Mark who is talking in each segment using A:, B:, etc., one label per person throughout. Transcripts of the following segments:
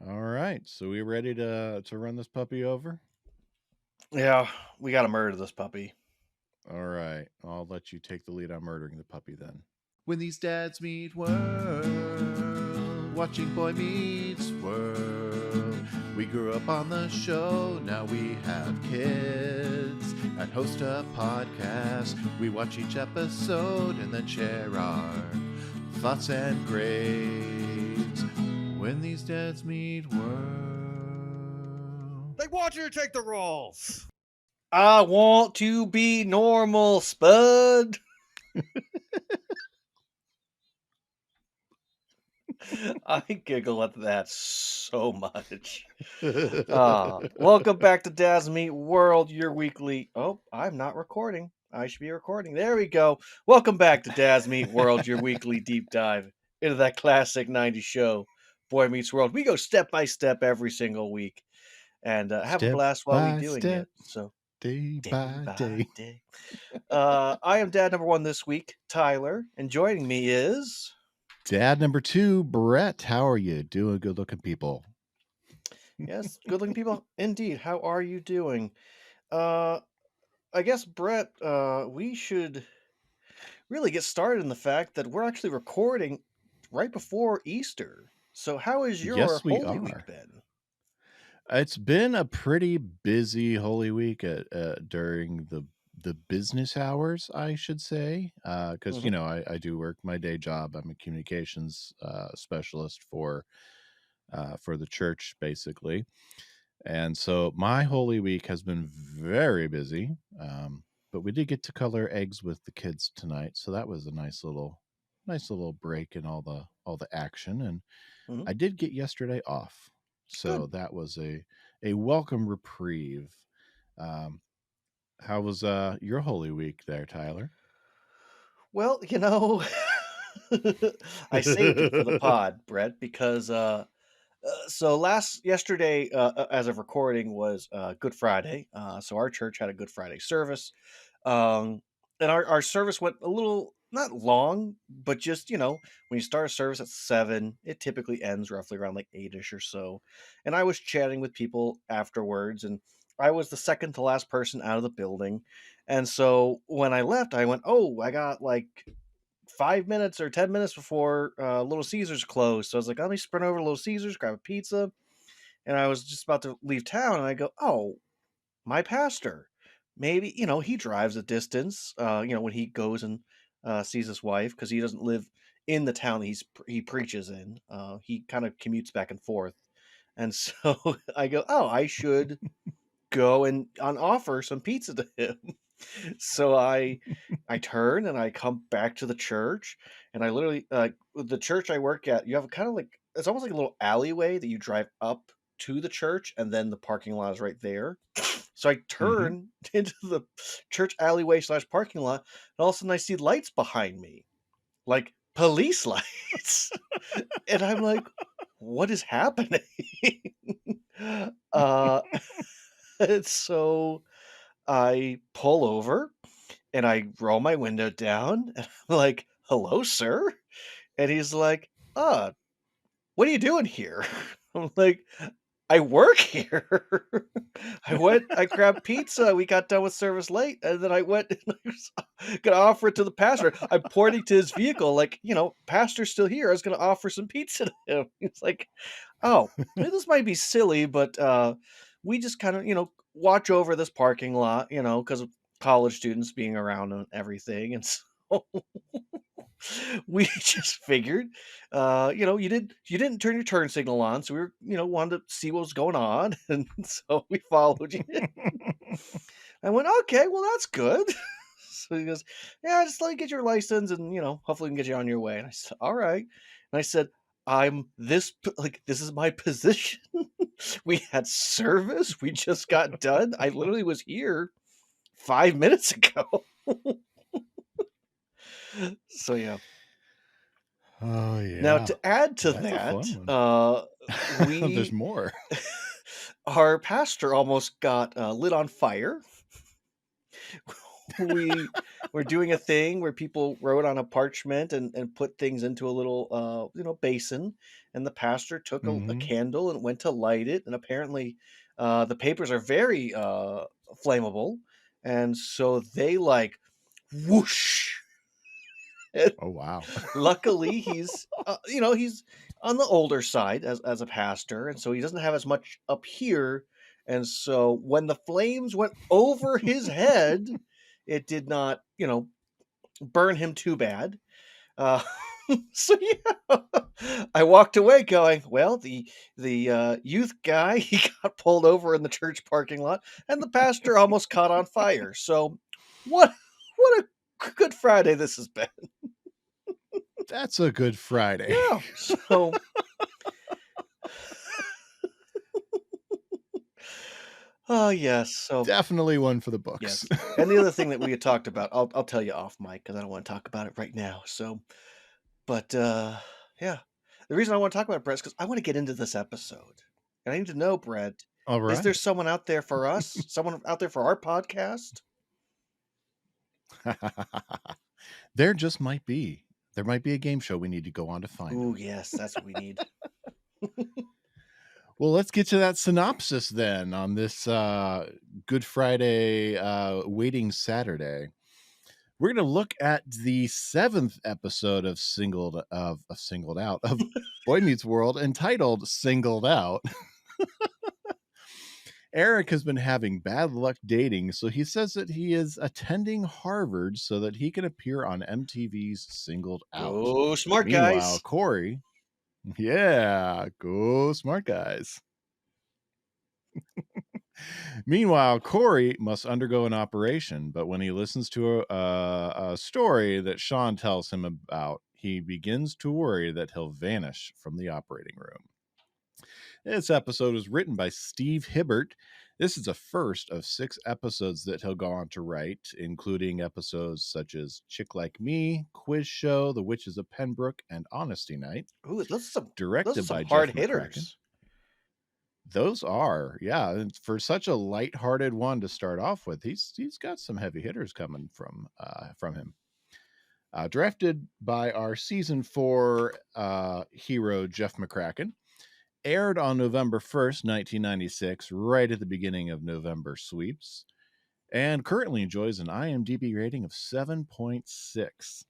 A: All right. So we ready to run this puppy over?
B: Yeah, we gotta murder this puppy.
A: All right. I'll let you take the lead on murdering the puppy then.
C: When these dads meet world, watching Boy Meets World. We grew up on the show, now we have kids. And host a podcast, we watch each episode and then share our thoughts and grades. When these dads meet world.
D: They want you to take the roles.
B: I want to be normal, Spud. I giggle at that so much. Welcome back to Dad's Meet World, your weekly. Oh, I'm not recording. I should be recording. There we go. Welcome back to Dad's Meet World, your weekly deep dive into that classic 90s show, Boy Meets World. We go step by step every single week and have a
A: Step
B: blast while we
A: by
B: doing
A: step,
B: it. So,
A: day
B: day
A: by
B: by
A: day.
B: day. I am dad number one this week, Tyler, and joining me is.
A: Dad number 2, Brett. How are you doing, good looking people?
B: Yes, good looking people indeed. How are you doing? Uh, I guess, Brett, we should really get started in the fact that we're actually recording right before Easter. So, how has your
A: Yes, we
B: Holy Week
A: are.
B: been?
A: It's been a pretty busy Holy Week during the business hours, I should say, because
B: Hmm.
A: I do work my day job. I'm a communications specialist for the church, basically, and so my Holy Week has been very busy. But we did get to color eggs with the kids tonight, so that was a nice little break in all the action, and
B: Hmm.
A: I did get yesterday off, so
B: Good.
A: that was a welcome reprieve. Um, how was your Holy Week there, Tyler?
B: Well, I saved it for the pod, Brett, because so last yesterday, as of recording, was Good Friday. So our church had a Good Friday service, um, and our service went a little not long, but just when you start a service at 7, it typically ends roughly around like 8ish or so. And I was chatting with people afterwards, and I was the second to last person out of the building. And so when I left, I went, "Oh, I got like 5 minutes or 10 minutes before Little Caesars closed." So I was like, let me sprint over to Little Caesars, grab a pizza, and I was just about to leave town, and I go, "Oh, my pastor. Maybe he drives a distance. When he goes and sees his wife, because he doesn't live in the town that he preaches in. He kind of commutes back and forth, and so I go, oh, I should go and offer some pizza to him." So I turn and I come back to the church, and I literally the church I work at, you have kind of like it's almost like a little alleyway that you drive up to the church, and then the parking lot is right there. So I
A: Hmm.
B: turn into the church alleyway slash parking lot, and all of a sudden I see lights behind me, like police lights. And I'm like, what is happening? uh and so I pull over and I roll my window down and I'm like, "Hello, sir?" And he's like, what are you doing here?" I'm like, "I work here." I grabbed pizza, we got done with service late, and then I went and I was gonna offer it to the pastor. I'm pointing to his vehicle like, "Pastor's still here, I was gonna offer some pizza to him." He's like, "Oh, this might be silly, but, we just kinda, watch over this parking lot, because of college students being around and everything, and so we just figured, you didn't turn your turn signal on, so we were, wanted to see what was going on, and so we followed you." I went, "Okay, well, that's good." So he goes, "Yeah, just let me get your license and, hopefully we can get you on your way." And I said, "All right." And I said, this is my position." We had service. We just got done. I literally was here 5 minutes ago. So yeah.
A: Oh
B: Now
A: yeah,
B: to add to
A: that's a
B: that,
A: fun one. There's
B: we
A: more.
B: our pastor almost got lit on fire we were doing a thing where people wrote on a parchment and put things into a little basin, and the pastor took a
A: Hmm.
B: candle and went to light it, and apparently the papers are very flammable, and so they like whoosh.
A: Oh wow.
B: Luckily, he's on the older side as a pastor, and so he doesn't have as much up here. And so when the flames went over his head, it did not, burn him too bad. Uh, so yeah, I walked away going, well, the youth guy he got pulled over in the church parking lot, and the pastor almost caught on fire. So what a good Friday this has been.
A: That's a good Friday.
B: Yeah. So oh, yes. So,
A: Definitely one for the books.
B: yes. And the other thing that we had talked about, I'll tell you off mic because I don't want to talk about it right now. So, but yeah. The reason I want to talk about it, Brett, is because I want to get into this episode. And I need to know, Brett,
A: All
B: is there
A: right.
B: someone out there for us? Someone out there for our podcast?
A: There just might be. There might be a game show we need to go on to find
B: Ooh,
A: him.
B: yes, that's what we need.
A: Well, let's get to that synopsis then on this Good Friday waiting Saturday. We're going to look at the 7th episode of Singled Out of Boy Meets World, entitled Singled Out. Eric has been having bad luck dating, so he says that he is attending Harvard so that he can appear on MTV's Singled Out.
B: Go smart
A: Meanwhile,
B: guys.
A: Cory, yeah, go smart guys. Meanwhile, Cory must undergo an operation, but when he listens to a story that Sean tells him about, he begins to worry that he'll vanish from the operating room. This episode was written by Steve Hibbert. This is the first of 6 episodes that he'll go on to write, including episodes such as Chick Like Me, Quiz Show, The Witches of Pembroke, and Honesty Night,
B: Ooh, those are
A: directed
B: some
A: by
B: hard
A: Jeff McCracken.
B: hitters.
A: Those are, yeah. And for such a light-hearted one to start off with, he's got some heavy hitters coming from him. Drafted by our season 4 hero Jeff McCracken, aired on November 1st, 1996, right at the beginning of November sweeps, and currently enjoys an IMDb rating of 7.6.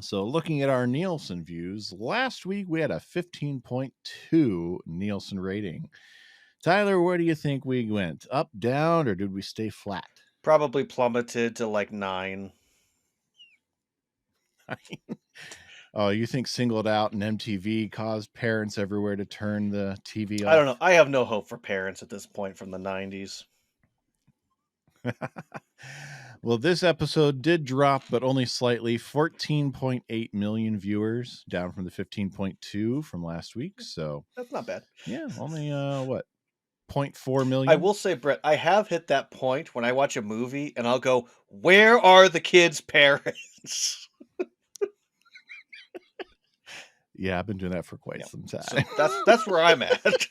A: So, looking at our Nielsen views, last week we had a 15.2 Nielsen rating. Tyler, where do you think we went? Up, down, or did we stay flat?
B: Probably plummeted to like 9.
A: Oh, you think Singled Out and MTV caused parents everywhere to turn the TV
B: I don't know.
A: off?
B: I have no hope for parents at this point from the 90s.
A: Well, this episode did drop, but only slightly. 14.8 million viewers, down from the 15.2 from last week. So,
B: That's not bad.
A: yeah, only what, 0.4
B: I
A: million?
B: will say, Brett, I have hit that point when I watch a movie and I'll go, "Where are the kids' parents?"
A: Yeah, I've been doing that for quite
B: Yeah.
A: some time.
B: So that's where I'm at.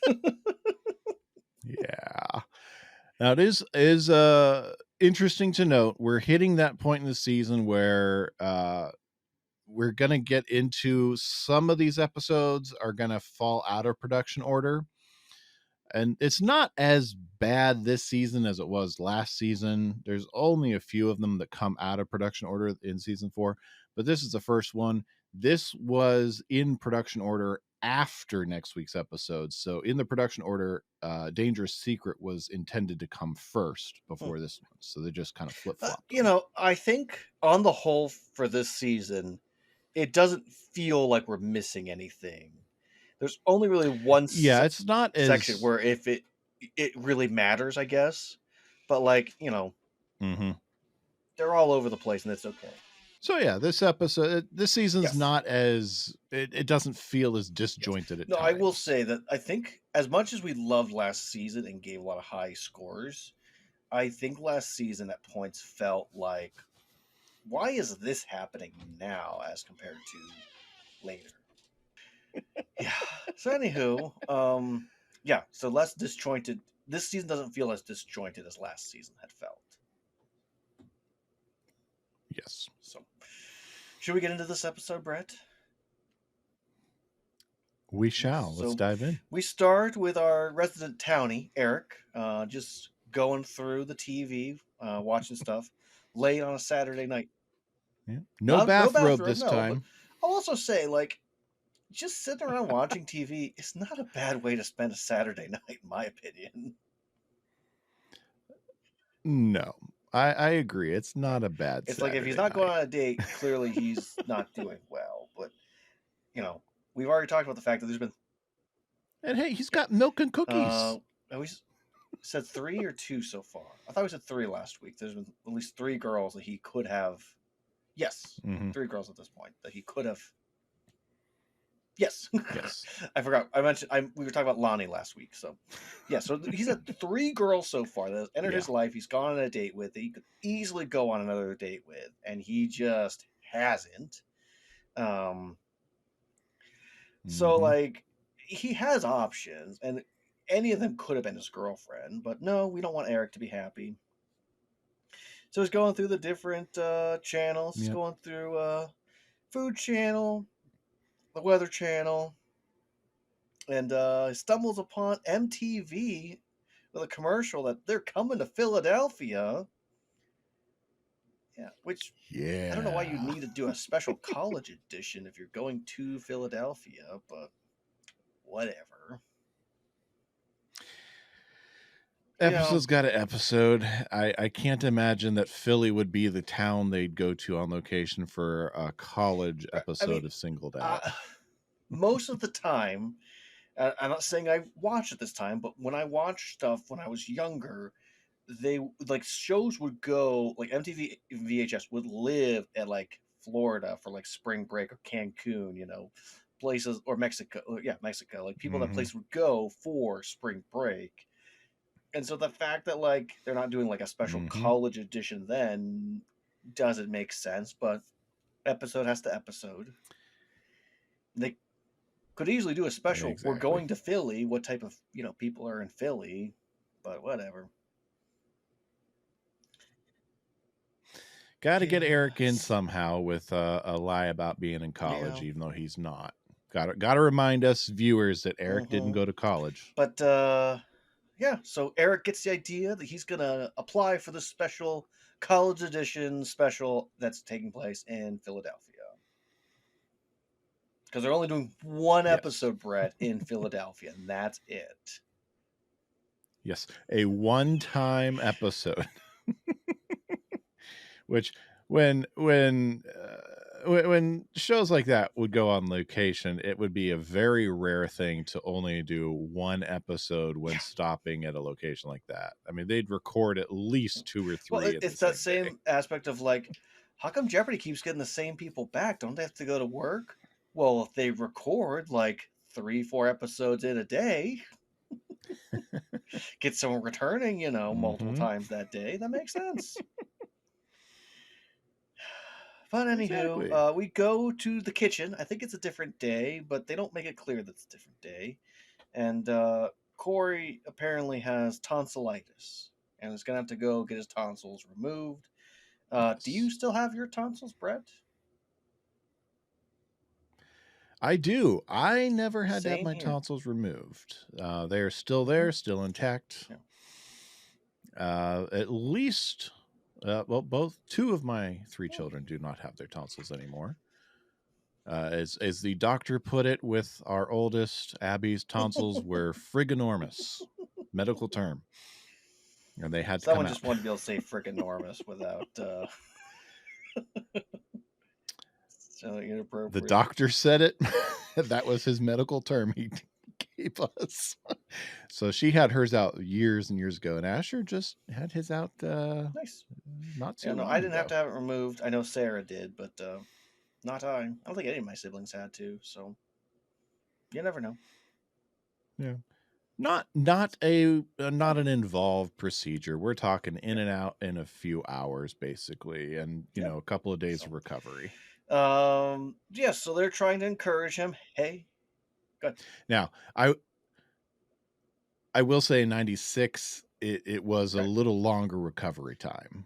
A: Yeah. Now it is interesting to note we're hitting that point in the season where we're gonna get into some of these episodes are gonna fall out of production order. And it's not as bad this season as it was last season. There's only a few of them that come out of production order in season 4, but this is the first one. This was in production order after next week's episode. So in the production order, Dangerous Secret was intended to come first before this one. So they just kind of flip-flopped them.
B: I think on the whole for this season, it doesn't feel like we're missing anything. There's only really one
A: Yeah, it's not
B: section
A: as
B: where if it really matters, I guess. But like,
A: Mhm.
B: they're all over the place and it's okay.
A: So yeah, this season's
B: Yes.
A: not as it doesn't feel as
B: Yes.
A: disjointed at
B: No, I will
A: times.
B: say that I think as much as we loved last season and gave a lot of high scores, I think last season at points felt like, why is this happening now as compared to later? Yeah. So anywho, yeah, so less disjointed. This season doesn't feel as disjointed as last season had felt.
A: Yes.
B: So, should we get into this episode, Brett?
A: We
B: Yes.
A: shall. Let's
B: So
A: dive in.
B: we start with our resident townie, Eric, just going through the TV, watching stuff late on a Saturday night.
A: Yeah. No bathrobe this
B: no. But
A: time.
B: I'll also say, like, just sitting around watching TV is not a bad way to spend a Saturday night, in my opinion.
A: No, I agree. It's not a bad
B: It's
A: Saturday
B: like if he's not
A: night.
B: going on a date, clearly he's not doing well. But you know, we've already talked about the fact that there's been.
A: And hey, he's got milk and cookies.
B: We said 3 or 2 so far. I thought we said 3 last week. There's been at least 3 girls that he could have. Yes, 3 girls at this point that he could have. Yes.
A: Yes.
B: I forgot. We were talking about Lonnie last week. So, yeah. So he's had 3 girls so far that have entered his life. He's gone on a date with. That he could easily go on another date with, and he just hasn't. So like he has options, and any of them could have been his girlfriend, but no, we don't want Eric to be happy. So he's going through the different channels. He's going through Food Channel, the Weather Channel, and he stumbles upon MTV with a commercial that they're coming to Philadelphia. Yeah, which I don't know why you need to do a special college edition if you're going to Philadelphia, but whatever.
A: Episode's got an episode. I can't imagine that Philly would be the town they'd go to on location for a college episode of Singled Out.
B: Most of the time, I'm not saying I watch it this time, but when I watched stuff when I was younger, they like shows would go like MTV VHS would live at like Florida for like spring break or Cancun, places or Mexico. Yeah, Mexico. Like people that place would go for spring break. And so the fact that like they're not doing like a special college edition then doesn't make sense, but episode has to episode. They could easily do a special.
A: Exactly.
B: We're going to Philly. What type of people are in Philly? But whatever.
A: Got to get Eric in somehow with a lie about being in college, even though he's not. Got to remind us viewers that Eric didn't go to college.
B: But yeah, so Eric gets the idea that he's gonna apply for the special college edition special that's taking place in Philadelphia. Because they're only doing one episode, Brett, in Philadelphia, and that's it.
A: Yes, a one-time episode. Which when shows like that would go on location, it would be a very rare thing to only do one episode when stopping at a location like that. I mean, they'd record at least 2 or 3.
B: Well, it's that same aspect of like, how come Jeopardy keeps getting the same people back? Don't they have to go to work? Well, if they record like 3-4 episodes in a day, get someone returning, multiple times that day, that makes sense. But anywho, we go to the kitchen. I think it's a different day, but they don't make it clear that it's a different day. And Cory apparently has tonsillitis and is going to have to go get his tonsils removed. Do you still have your tonsils, Brett?
A: I do. I never had to have my tonsils removed. They're still there, still intact. At least... well, 2 of my 3 children do not have their tonsils anymore. As the doctor put it with our oldest, Abby's tonsils were friginormous, medical term. And they had
B: Someone
A: to come
B: just wanted to be able to say friginormous without sounding inappropriate.
A: The doctor said it. That was his medical term he gave us. So she had hers out years and years ago, and Asher just had his out
B: nice.
A: Not too long
B: I didn't
A: ago.
B: have to have it removed. I know Sarah did, but not I. I don't think any of my siblings had to, so you never know.
A: Yeah. Not an involved procedure. We're talking in and out in a few hours, basically, and a couple of days of recovery.
B: Yes, so they're trying to encourage him. Hey, good.
A: Now, I will say in 96, it was a little longer recovery time.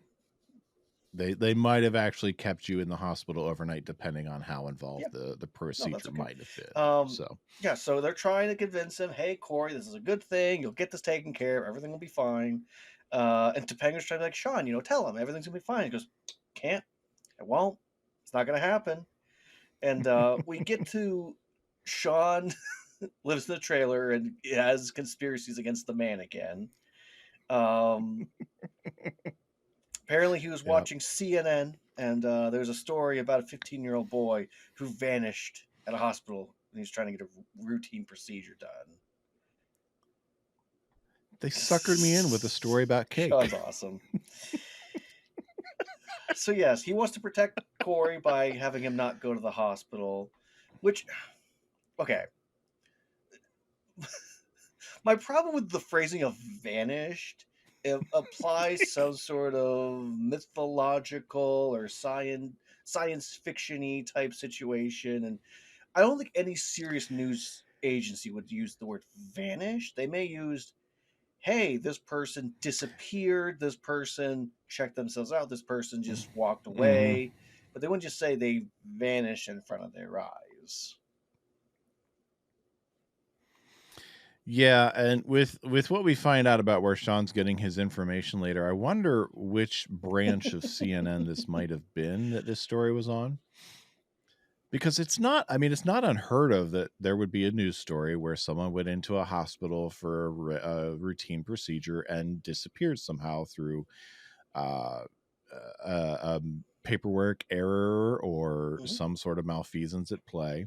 A: they might have actually kept you in the hospital overnight, depending on how
B: Yeah.
A: involved the
B: No, that's
A: procedure
B: okay.
A: might have been. So
B: Yeah, so they're trying to convince him, hey, Cory, this is a good thing. You'll get this taken care of. Everything will be fine. And Topanga's trying to be like, Sean, tell him everything's going to be fine. He goes, can't. It won't. It's not going to happen. And we get to Sean lives in the trailer and has conspiracies against the man again. Apparently, he was
A: yeah,
B: watching CNN, and there's a story about a 15-year-old boy who vanished at a hospital, and he's trying to get a routine procedure done.
A: they suckered me in with a story about cake.
B: Sean's awesome. So yes, he wants to protect Cory by having him not go to the hospital, which, okay. My problem with the phrasing of vanished, it applies some sort of mythological or science fiction-y type situation, and I don't think any serious news agency would use the word vanish. They may use, hey, this person disappeared, this person checked themselves out, this person just walked
A: Hmm.
B: away, but they wouldn't just say they vanished in front of their eyes.
A: Yeah, and with what we find out about where Sean's getting his information later, I wonder which branch of CNN this might have been that this story was on. Because it's not, I mean, it's not unheard of that there would be a news story where someone went into a hospital for a routine procedure and disappeared somehow through uh, paperwork error or
B: Mhm.
A: some sort of malfeasance at play.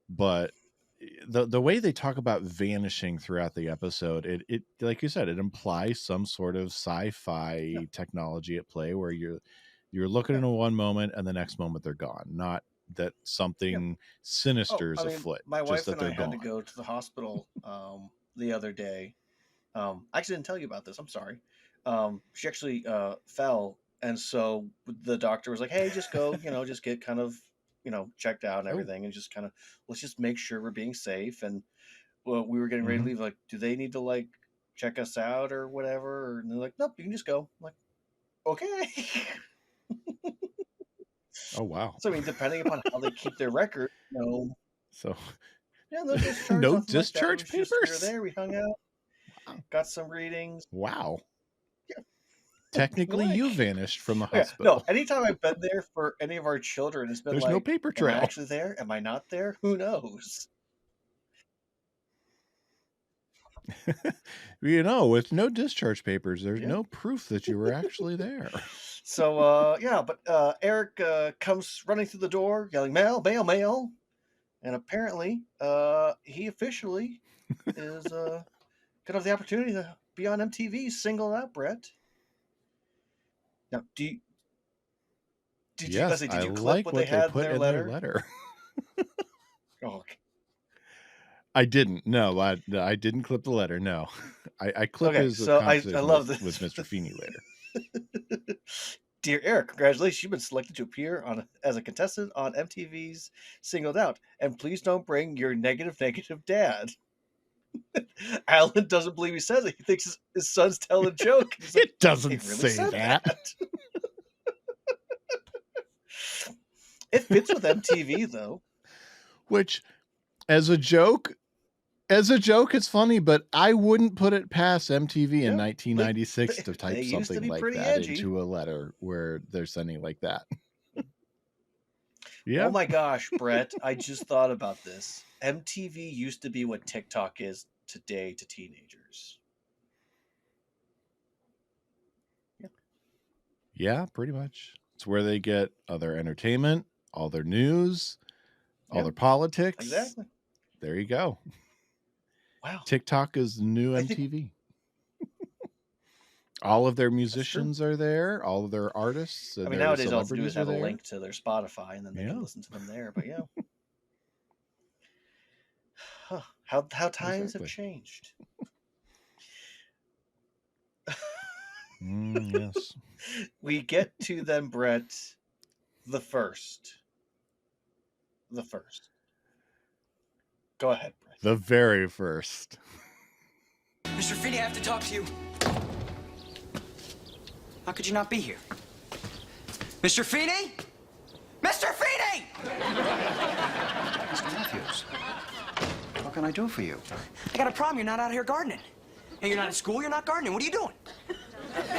A: But the way they talk about vanishing throughout the episode, it like you said, it implies some sort of
B: Yeah,
A: sci-fi technology at play where you're looking
B: yeah,
A: in one moment and the next moment they're gone. Not that
B: yeah.
A: something
B: Oh,
A: sinister
B: I
A: is
B: mean,
A: afoot,
B: my
A: just
B: wife
A: that
B: and I
A: they're
B: had to
A: gone.
B: go to the hospital the other day. I actually didn't tell you about this. I'm sorry. She actually fell, and so the doctor was like, "Hey, just go, just get kind of, checked out and
A: Oh,
B: everything, and just kind of let's just make sure we're being safe." And well, we were getting ready to
A: hmm.
B: leave. Like, do they need to like check us out or whatever? And they're like, "Nope, you can just go." I'm like, okay.
A: Oh wow.
B: So I mean, depending upon how they keep their record,
A: So
B: yeah, no discharge,
A: no
B: nothing like that. It
A: discharge
B: was just we were
A: papers.
B: there, we hung out,
A: Wow.
B: got some readings.
A: Wow.
B: Yeah,
A: Technically,
B: why?
A: you vanished from the
B: Okay, no,
A: hospital.
B: anytime I've been there for any of our children, it's been
A: There's no
B: like,
A: paper
B: am I
A: trail.
B: actually there? Am I not there? Who knows?
A: With no discharge papers, there's
B: Yeah.
A: no proof that you were actually there.
B: So, yeah, but Eric comes running through the door, yelling, "Mail, mail, mail!" And apparently, he officially is gonna have the opportunity to be on MTV singled out, Brett. Now, did you? Let's
A: Yes,
B: say,
A: I
B: did you clip
A: like
B: what they
A: what they
B: had in
A: put
B: their
A: in their
B: letter?
A: letter.
B: Oh, okay.
A: I didn't. No, I didn't clip the letter. No, I clip
B: Okay,
A: his
B: so I
A: conversation
B: love
A: with
B: this.
A: Mr. Feeney later.
B: Dear Eric, congratulations! You've been selected to appear on as a contestant on MTV's Singled Out, and please don't bring your negative dad. Alan doesn't believe he says it. He thinks his son's telling a joke. He's like,
A: It doesn't
B: it really
A: say
B: said
A: that.
B: that. It fits with MTV though.
A: Which, as a joke, it's funny, but I wouldn't put it past MTV in
B: Yeah, they
A: 1996 to
B: they
A: type
B: used to
A: something
B: be
A: like
B: pretty
A: that
B: edgy.
A: into a letter where they're sending like that.
B: Oh
A: Yeah.
B: my gosh, Brett! I just thought about this. MTV used to be what TikTok is today to teenagers. Yeah,
A: Yeah, pretty much. It's where they get all their entertainment, all their news, all
B: yeah,
A: their politics.
B: exactly.
A: There you go.
B: Wow,
A: TikTok is the new
B: I think
A: MTV. All of their
B: that's true.
A: musicians are there. All of their artists
B: I
A: and
B: mean,
A: their
B: nowadays all they have to do is
A: celebrities are
B: have a
A: there.
B: link to their Spotify, and then they can
A: Yeah,
B: listen to them there. But yeah, huh. How times have
A: exactly.
B: changed.
A: Yes.
B: We get to them, Brett. The first. The first. Go ahead, Brett.
A: The very first.
E: Mr. Finney, I have to talk to you. How could you not be here? Mr. Feeney? Mr. Feeney!
F: Mr. Matthews, what can I do for you?
E: I got a problem. You're not out here gardening. And you're not at school. You're not gardening. What are you doing?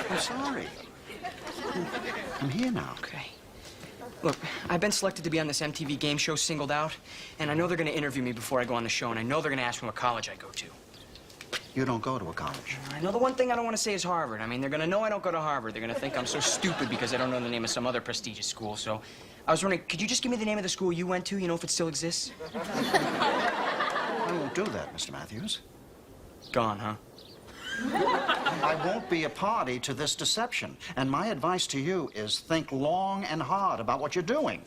F: I'm sorry. I'm here now.
E: Okay. Look, I've been selected to be on this MTV game show, Singled Out, and I know they're going to interview me before I go on the show, and I know they're going to ask me what college I go to.
F: You don't go to a college.
E: I know the one thing I don't want to say is Harvard. I mean, they're going to know I don't go to Harvard. They're going to think I'm so stupid because I don't know the name of some other prestigious school. So I was wondering, could you just give me the name of the school you went to? You know if it still exists?
F: I won't do that, Mr. Matthews.
E: Gone, huh?
F: I won't be a party to this deception. And my advice to you is think long and hard about what you're doing.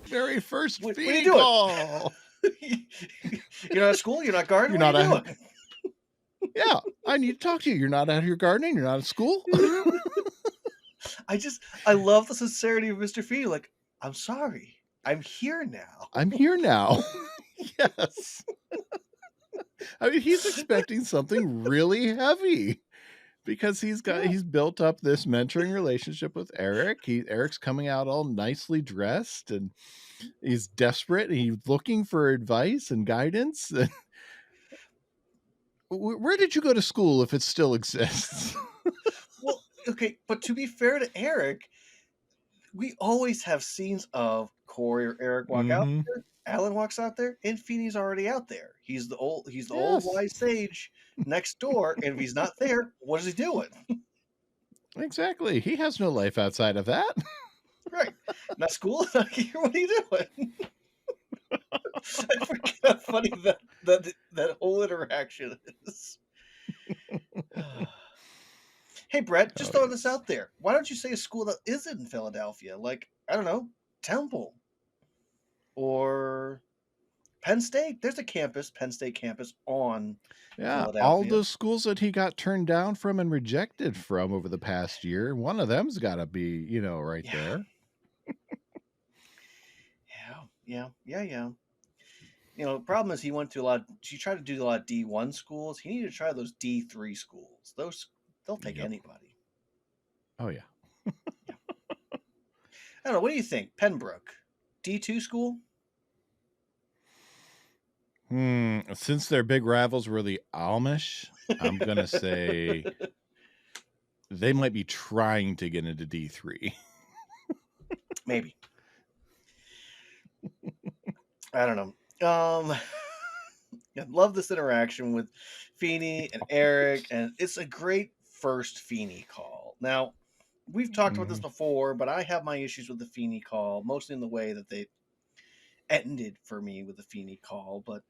A: Very first
B: What are you
A: feed
B: doing?
A: call.
B: You're not at school. You're not gardening.
A: You're
B: What are you
A: not
B: doing?
A: Yeah, I need to talk to you. You're not out here gardening. You're not at school.
B: I love the sincerity of Mr. Feeney. Like, I'm sorry. I'm here now.
A: I'm here now. Yes. I mean, he's expecting something really heavy because he's built up this mentoring relationship with Eric. Eric's coming out all nicely dressed and he's desperate and he's looking for advice and guidance. Where did you go to school if it still exists?
B: Well, okay, but to be fair to Eric, we always have scenes of Cory or Eric walk out
A: Mhm.
B: there, Alan walks out there, and Feeney's already out there. He's the old
A: Yes.
B: wise sage next door, and if he's not there, what is he doing?
A: Exactly. He has no life outside of that.
B: Right. Not school, not here, what are you doing? I forget how funny that whole interaction is. Hey, Brett, just
A: Oh,
B: throwing this
A: yes.
B: out there. Why don't you say a school that isn't in Philadelphia? Like, I don't know, Temple or Penn State. There's a campus, Penn State campus on
A: Yeah, all
B: Philadelphia.
A: those schools that he got turned down from and rejected from over the past year, one of them's got to be, right
B: Yeah.
A: there.
B: Yeah. The problem is he tried to do a lot of D1 schools. He needed to try those D3 schools. They'll take
A: Yep.
B: anybody.
A: Oh, yeah.
B: I don't know. What do you think? Pembroke, D2 school?
A: Since their big rivals were the Amish, I'm going to say they might be trying to get into D3.
B: Maybe. I don't know. I love this interaction with Feeney and Eric, and it's a great first Feeney call. Now, we've talked about this before, but I have my issues with the Feeney call, mostly in the way that they ended for me with the Feeney call. But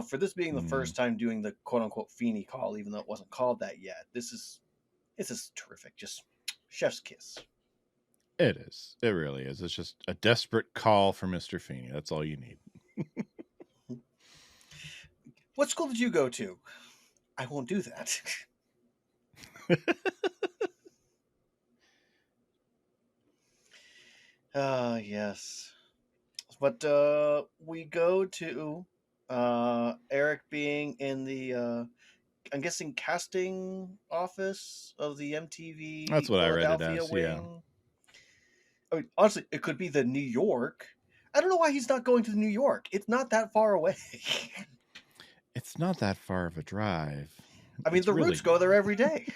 B: for this being the first time doing the quote unquote Feeney call, even though it wasn't called that yet, this is terrific. Just chef's kiss.
A: It is. It really is. It's just a desperate call for Mr. Feeney. That's all you need.
B: What school did you go to? I won't do that. Yes. But we go to Eric being in the I'm guessing casting office of the MTV
A: That's what I read it
B: Philadelphia
A: as, yeah.
B: wing. I mean, honestly, it could be the New York. I don't know why he's not going to New York. It's not that far away.
A: It's not that far of a drive.
B: I mean,
A: It's
B: the
A: really
B: Roots go there every day.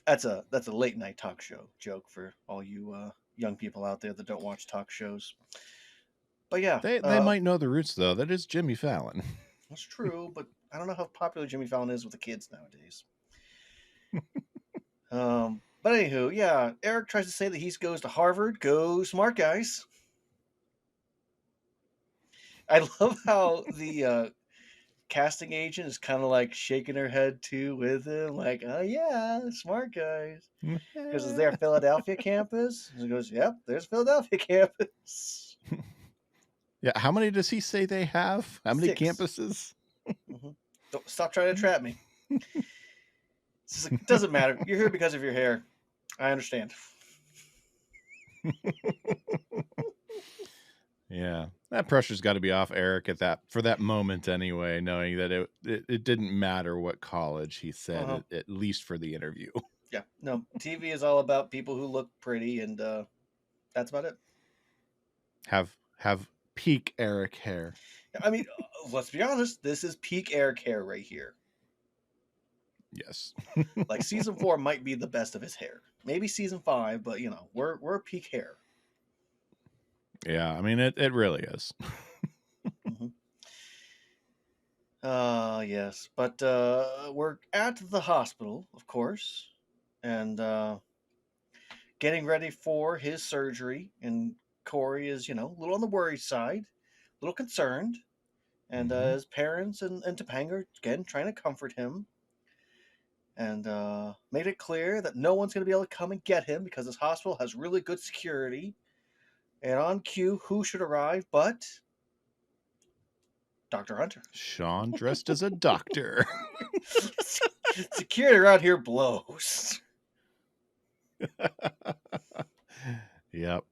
B: That's a late night talk show joke for all you young people out there that don't watch talk shows. But yeah,
A: They might know the Roots, though. That is Jimmy Fallon.
B: that's true. But I don't know how popular Jimmy Fallon is with the kids nowadays. But anywho, yeah, Eric tries to say that he goes to Harvard. Go smart guys. I love how the casting agent is kind of like shaking her head too with him, like, oh yeah, smart guys. Because is there a Philadelphia campus? And he goes, yep, there's Philadelphia campus.
A: Yeah, how many does he say they have? How many
B: 6.
A: campuses?
B: Don't stop trying to trap me. It's like, it doesn't matter. You're here because of your hair. I understand.
A: Yeah. That pressure's got to be off Eric for that moment anyway, knowing that it didn't matter what college he said, at least for the interview.
B: Yeah, no, TV is all about people who look pretty, and that's about it.
A: Have peak Eric hair.
B: I mean, let's be honest, this is peak Eric hair right here.
A: Yes.
B: Like season 4 might be the best of his hair. Maybe season 5, but we're peak hair.
A: Yeah, I mean it really is.
B: Yes, but we're at the hospital, of course, and getting ready for his surgery. And Cory is, a little on the worried side, a little concerned, and his parents and Topanga again trying to comfort him, and made it clear that no one's going to be able to come and get him because this hospital has really good security. And on cue, who should arrive but Dr. Hunter.
A: Sean dressed as a doctor.
B: Security around here blows.
A: Yep.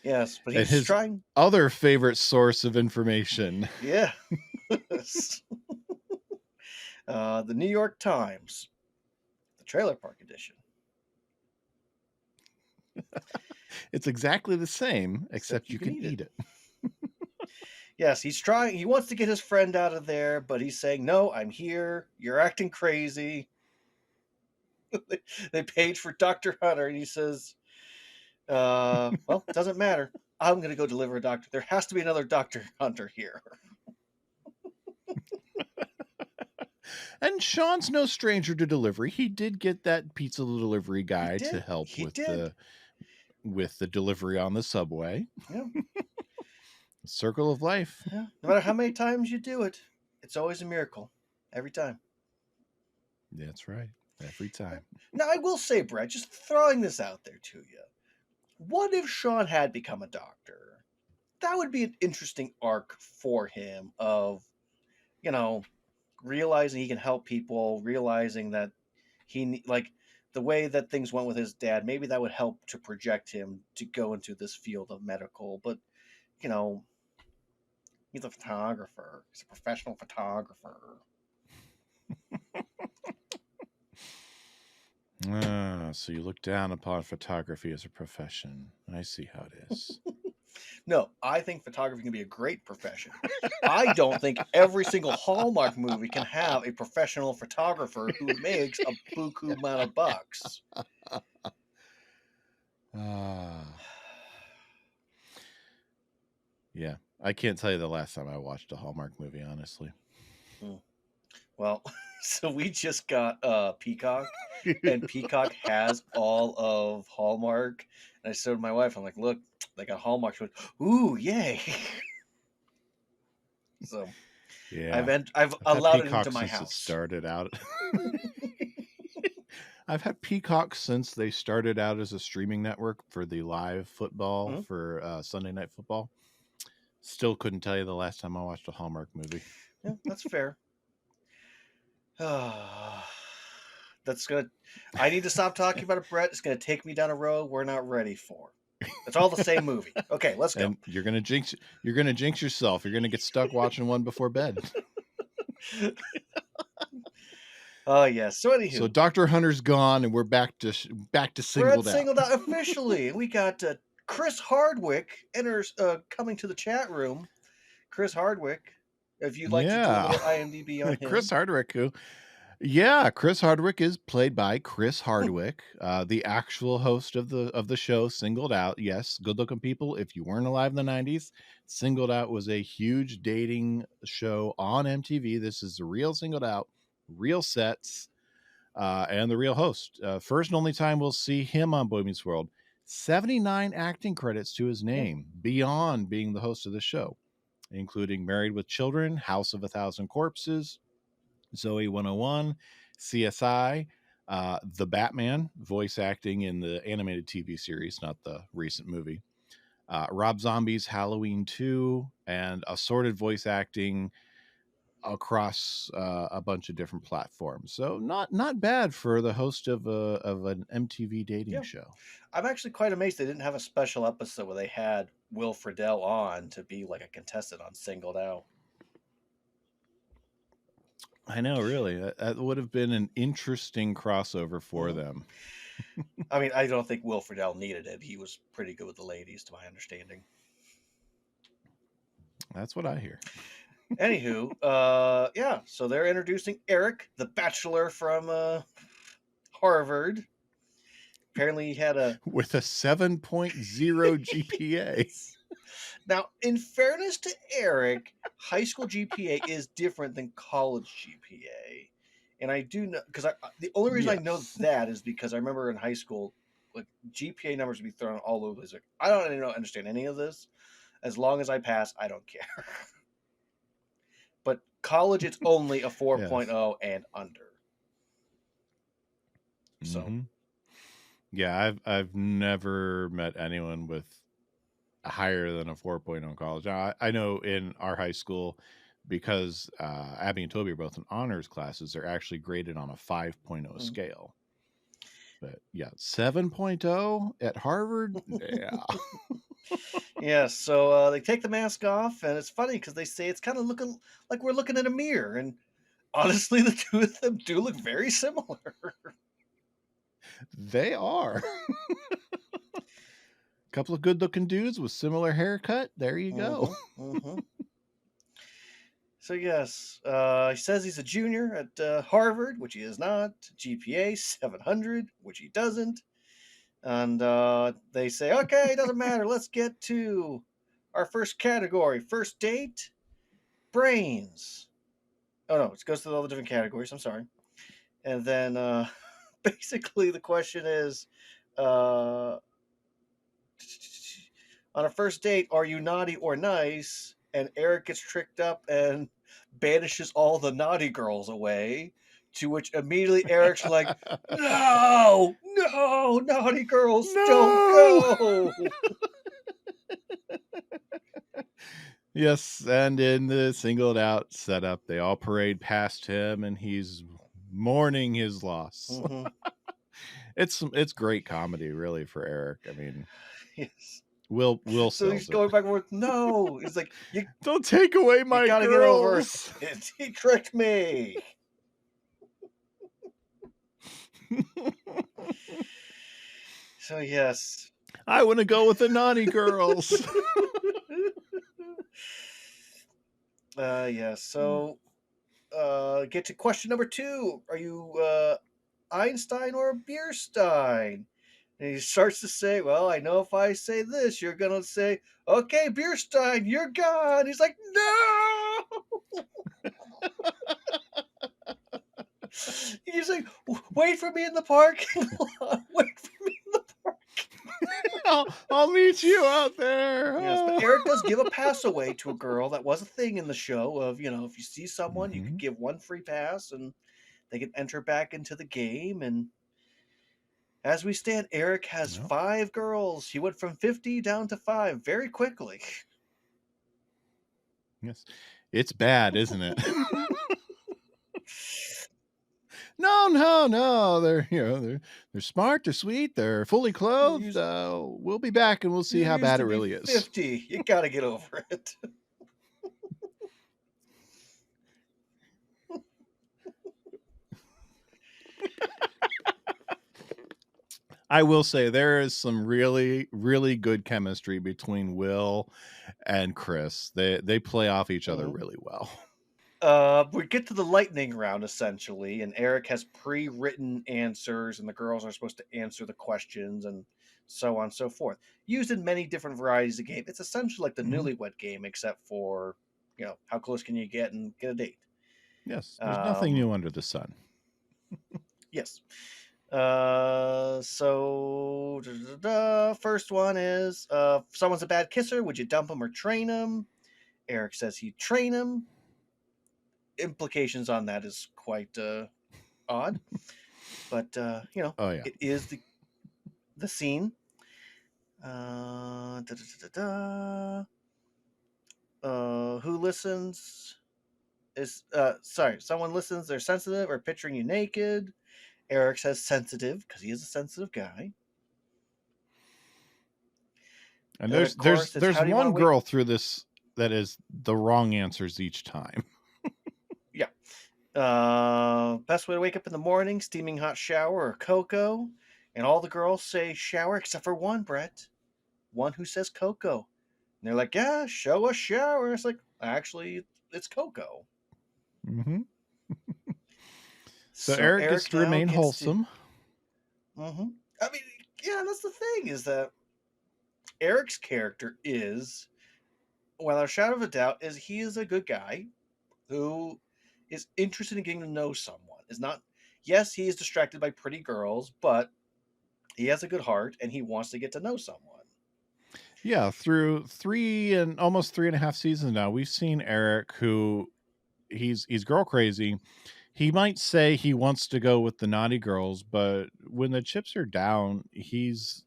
B: Yes, but
A: And
B: he's
A: his
B: trying.
A: other favorite source of information.
B: Yeah. The New York Times, the Trailer Park Edition.
A: It's exactly the same, except you can eat it.
B: Yes, he's trying. He wants to get his friend out of there, but he's saying, "No, I'm here. You're acting crazy." They page for Dr. Hunter, and he says, well, it doesn't matter. I'm going to go deliver a doctor. There has to be another Dr. Hunter here."
A: And Sean's no stranger to delivery. He did get that pizza delivery guy to help with the delivery on the subway.
B: Yeah.
A: Circle of life.
B: Yeah. No matter how many times you do it, it's always a miracle. Every time.
A: That's right. Every time.
B: Now, I will say, Brett, just throwing this out there to you. What if Sean had become a doctor? That would be an interesting arc for him of, realizing he can help people, realizing that the way that things went with his dad, maybe that would help to project him to go into this field of medical. But, he's a photographer. He's a professional photographer.
A: So you look down upon photography as a profession. I see how it is.
B: No, I think photography can be a great profession. I don't think every single Hallmark movie can have a professional photographer who makes a buku amount of bucks.
A: Yeah, I can't tell you the last time I watched a Hallmark movie, honestly.
B: Well, so we just got Peacock, and Peacock has all of Hallmark. And I showed my wife, I'm like, look, they got Hallmark. She went, ooh, yay. So
A: yeah,
B: I've allowed it into my
A: since
B: house.
A: It started out. I've had Peacock since they started out as a streaming network for the live football for Sunday Night Football. Still couldn't tell you the last time I watched a Hallmark movie.
B: Yeah, that's fair. I need to stop talking about it, Brett. It's going to take me down a road we're not ready for. It's all the same movie. Okay, let's go.
A: And you're gonna jinx yourself. You're gonna get stuck watching one before bed.
B: Oh yes. So anywho,
A: so Dr. Hunter's gone, and we're back to singled out.
B: Singled out officially. We got Chris Hardwick enters, coming to the chat room. Chris Hardwick, if you'd like to do a little IMDb on him.
A: Chris Hardwick, Chris Hardwick is played by Chris Hardwick, the actual host of the show Singled Out. Yes, good-looking people. If you weren't alive in the 90s, Singled Out was a huge dating show on MTV. This is the real Singled Out, real sets, and the real host. First and only time we'll see him on Boy Meets World. 79 acting credits to his name, beyond being the host of the show, including Married with Children, House of a Thousand Corpses, Zoe 101, CSI, The Batman, voice acting in the animated TV series, not the recent movie, Rob Zombie's Halloween 2, and assorted voice acting across a bunch of different platforms. So not bad for the host of an MTV dating
B: Yeah.
A: show.
B: I'm actually quite amazed they didn't have a special episode where they had Will Friedle on to be like a contestant on Singled Out.
A: I know, really, that would have been an interesting crossover for
B: Mhm.
A: them.
B: I mean, I don't think Will Friedle needed it. He was pretty good with the ladies, to my understanding.
A: That's what I hear.
B: Anywho, yeah, so they're introducing Eric, the bachelor from Harvard. Apparently, he had a
A: With a 7.0 GPA.
B: Now, in fairness to Eric, high school GPA is different than college GPA. And I do know because the only reason I know
A: Yes.
B: that is because I remember in high school, like GPA numbers would be thrown all over the place. Like, I don't even understand any of this. As long as I pass, I don't care. But college, it's only a 4.0
A: Yes.
B: and under. So,
A: Hmm. Yeah, I've never met anyone with higher than a 4.0 in college. Now, I know in our high school, because Abby and Toby are both in honors classes, they're actually graded on a 5.0
B: mm.
A: scale. But yeah, 7.0 at Harvard. Yeah.
B: Yeah, so they take the mask off, and it's funny because they say it's kind of looking like we're looking in a mirror. And honestly, the two of them do look very similar.
A: They are. Couple of good looking dudes with similar haircut. There you go.
B: So yes, he says he's a junior at Harvard, which he is not. GPA 700, which he doesn't. And they say, okay, it doesn't matter. Let's get to our first category. First date, brains. Oh no, it goes through all the different categories. I'm sorry. And then basically the question is, uh, on a first date, are you naughty or nice? And Eric gets tricked up and banishes all the naughty girls away. To which immediately Eric's like, no, no, naughty girls, don't
A: No.
B: go.
A: Yes, and in the singled out setup, they all parade past him, and he's mourning his loss.
B: Mm-hmm.
A: It's great comedy, really, for Eric. I mean,
B: Yes.
A: Will
B: So he's
A: sells it.
B: going back and forth. No, he's like,
A: Don't take away
B: you
A: my
B: gotta get over
A: girls.
B: it. He tricked me. So yes.
A: I want to go with the naughty girls.
B: Yeah. So get to question number 2. Are you Einstein or Bierstein? And he starts to say, well, I know if I say this, you're going to say, okay, Bierstein, you're gone. He's like, no! He's like, wait for me in the parking lot. Wait for me in the
A: I'll meet you out there.
B: Yes, but
A: Oh.
B: Eric does give a pass away to a girl. That was a thing in the show of, if you see someone, you could
A: Mhm.
B: give one free pass and they can enter back into the game. And as we stand, Eric has
A: Yep.
B: 5 girls. He went from 50 down to 5 very quickly.
A: Yes. It's bad, isn't it? No. They're smart, they're sweet, they're fully clothed.
B: He's,
A: We'll be back and we'll see
B: there
A: how
B: used
A: bad
B: to
A: it
B: be
A: really is.
B: 50. You got to get over it.
A: I will say there is some really, really good chemistry between Will and Chris. They play off each other
B: Mhm.
A: really well.
B: We get to the lightning round essentially, and Eric has pre-written answers, and the girls are supposed to answer the questions, and so on and so forth. Used in many different varieties of game. It's essentially like the
A: Mhm.
B: Newlywed Game, except for how close can you get and get a date.
A: Yes, there's nothing
B: Um,
A: new under the sun.
B: yes. So first one is if someone's a bad kisser, would you dump him or train him? Eric says he'd train him. Implications on that is quite odd, but
A: Oh yeah.
B: it is the scene. Da, da, da, da, da. Who listens? is sorry, someone listens, they're sensitive or picturing you naked. Eric says sensitive because he is a sensitive guy.
A: And
B: And then
A: there's
B: of course it's
A: there's
B: how do you want
A: one
B: to wake
A: girl through this that is the wrong answers each time.
B: yeah. Best way to wake up in the morning, steaming hot shower or cocoa. And all the girls say shower except for one, Brett. One who says cocoa. And they're like, yeah, show us shower. It's like, actually, it's cocoa.
A: Hmm. So
B: So
A: Eric gets
B: Eric
A: to
B: now
A: remain
B: gets to.
A: wholesome.
B: I mean, yeah, that's the thing is that Eric's character is, without a shadow of a doubt, is he is a good guy who is interested in getting to know someone. Is not, yes, he is distracted by pretty girls, but he has a good heart and he wants to get to know someone.
A: Yeah, through three and almost 3.5 seasons now, we've seen Eric, who he's girl crazy. He might say he wants to go with the naughty girls, but when the chips are down, he's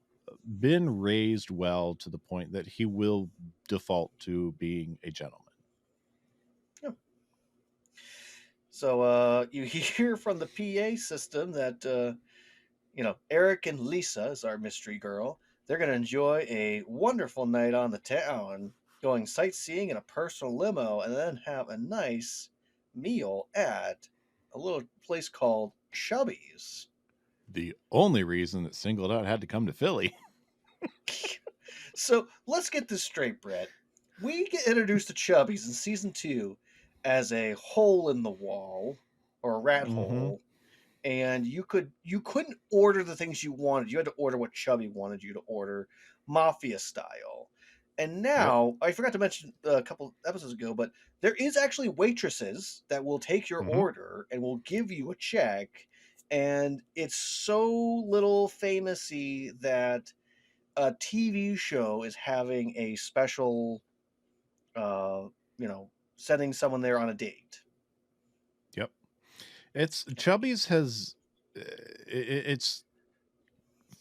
A: been raised well to the point that he will default to being a gentleman.
B: Yeah. So you hear from the PA system that Eric and Lisa is our mystery girl. They're going to enjoy a wonderful night on the town, going sightseeing in a personal limo, and then have a nice meal at a little place called Chubby's.
A: The only reason that Singled Out had to come to Philly.
B: So let's get this straight, Brett. We get introduced to Chubby's in season 2 as a hole in the wall or a rat
A: Mm-hmm.
B: hole, and you couldn't order the things you wanted. You had to order what Chubby wanted you to order, mafia style. And
A: Yep.
B: now I forgot to mention a couple episodes ago, but there is actually waitresses that will take your
A: Mm-hmm.
B: order and will give you a check. And it's so little famousy that a TV show is having a special, uh, setting someone there on a date.
A: Yep. It's Chubby's has it's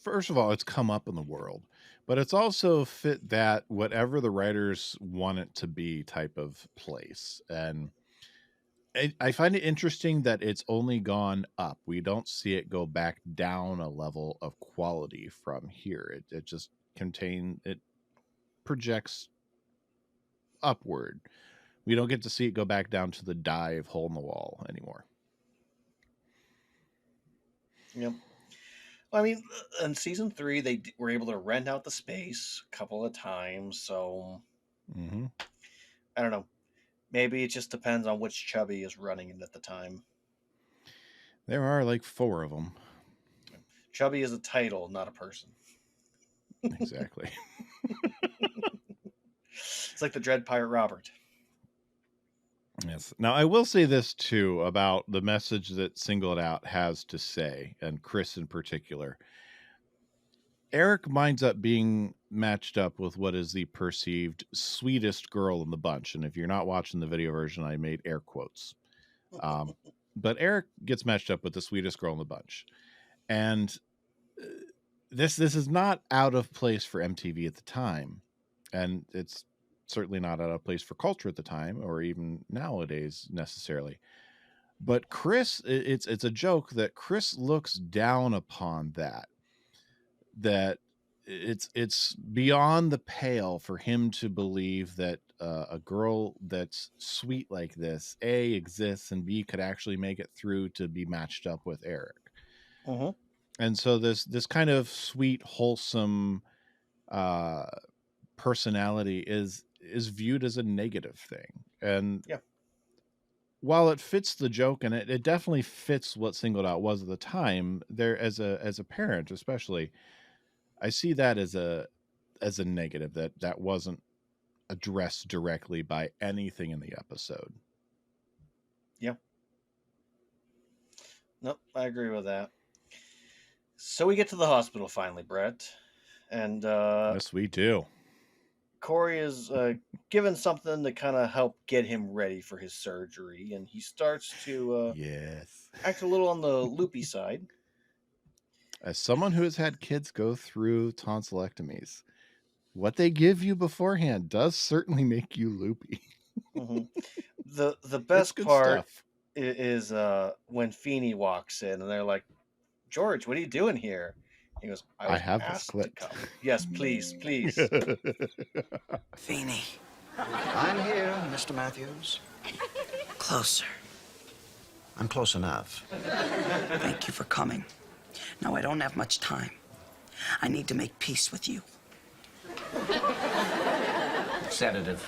A: first of all, it's come up in the world, but it's also fit that whatever the writers want it to be type of place. And I find it interesting that it's only gone up. We don't see it go back down a level of quality from here. It just it projects upward. We don't get to see it go back down to the dive hole in the wall anymore.
B: Yep. I mean, in season 3, they were able to rent out the space a couple of times. So
A: Mm-hmm.
B: I don't know. Maybe it just depends on which Chubby is running it at the time.
A: There are like 4 of them.
B: Chubby is a title, not a person.
A: Exactly.
B: It's like the Dread Pirate Robert.
A: Yes. Now, I will say this too about the message that Singled Out has to say, and Chris in particular. Eric winds up being matched up with what is the perceived sweetest girl in the bunch. And if you're not watching the video version, I made air quotes. But Eric gets matched up with the sweetest girl in the bunch. And this is not out of place for MTV at the time. And it's certainly not out of place for culture at the time or even nowadays necessarily. But Chris, it's a joke that Chris looks down upon that it's beyond the pale for him to believe that a girl that's sweet like this exists and B could actually make it through to be matched up with Eric.
B: Mm-hmm.
A: And so this kind of sweet, wholesome personality is viewed as a negative thing. And
B: Yeah.
A: while it fits the joke and it definitely fits what Singled Out was at the time, there as a parent especially, I see that as a negative that wasn't addressed directly by anything in the episode.
B: Yeah. Nope, I agree with that. So we get to the hospital finally, Brett. And
A: Yes, we do.
B: Cory is given something to kind of help get him ready for his surgery. And he starts to
A: Yes.
B: act a little on the loopy side.
A: As someone who has had kids go through tonsillectomies, what they give you beforehand does certainly make you loopy.
B: Mm-hmm. the
A: It's
B: best
A: good
B: part
A: stuff.
B: is when Feeney walks in and they're like, George, what are you doing here? He goes, I
A: I
B: was
A: have this
B: asked to
A: clipped.
B: come. Yes, please, please.
E: Feeney,
F: I'm here, Mr. Matthews.
E: closer.
F: I'm close enough.
E: Thank you for coming. Now, I don't have much time. I need to make peace with you.
F: Sedative.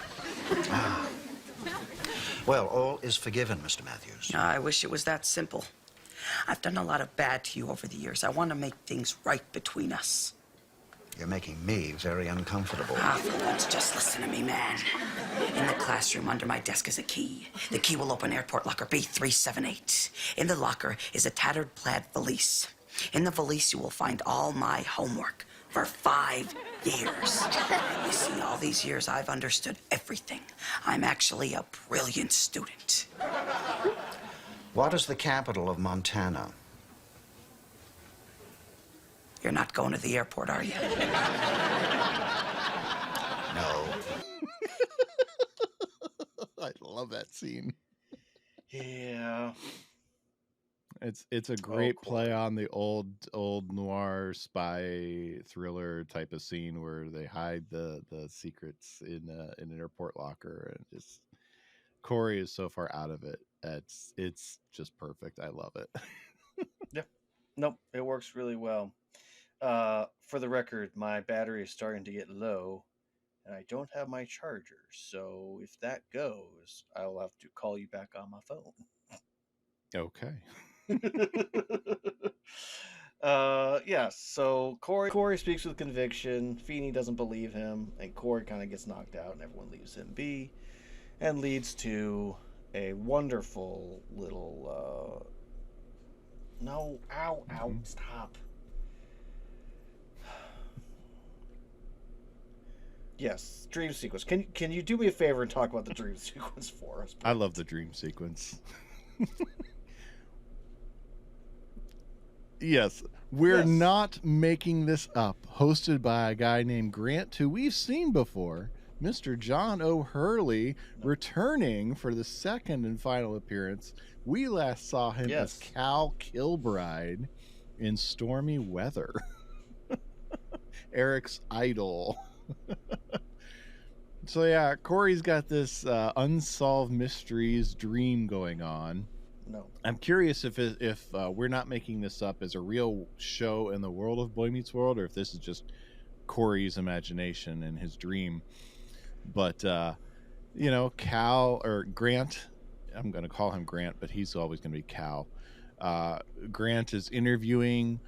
F: Well, all is forgiven, Mr. Matthews.
E: I wish it was that simple. I've done a lot of bad to you over the years. I want to make things right between us.
F: You're making me very uncomfortable.
E: For once, just listen to me, man. In the classroom under my desk is a key. The key will open airport locker B378. In the locker is a tattered plaid valise. In the valise, you will find all my homework for 5 years. You see, all these years, I've understood everything. I'm actually a brilliant student.
F: What is the capital of Montana?
E: You're not going to the airport, are you?
F: No.
A: I love that scene.
B: Yeah.
A: It's a great play
B: Cory.
A: on the old noir spy thriller type of scene where they hide the secrets in an airport locker, and just Cory is so far out of it. It's just perfect. I love it.
B: Yeah. Nope, it works really well. For the record, my battery is starting to get low, and I don't have my charger. So if that goes, I'll have to call you back on my phone.
A: Okay.
B: Yes. So Cory speaks with conviction. Feeney doesn't believe him, and Cory kind of gets knocked out, and everyone leaves him be, and leads to a wonderful little. No, ow, stop. Yes, dream sequence. Can you do me a favor and talk about the dream sequence for us?
A: I love the dream sequence. Yes, we're
B: Yes.
A: not making this up. Hosted by a guy named Grant, who we've seen before, Mr. John O'Hurley, returning for the second and final appearance. We last saw him as
B: Yes.
A: Cal Kilbride in Stormy Weather, Eric's idol. So yeah, Cory's got this unsolved mysteries dream going on.
B: No.
A: I'm curious if we're not making this up as a real show in the world of Boy Meets World, or if this is just Cory's imagination and his dream. But Cal or Grant, I'm going to call him Grant, but he's always going to be Cal. Grant is interviewing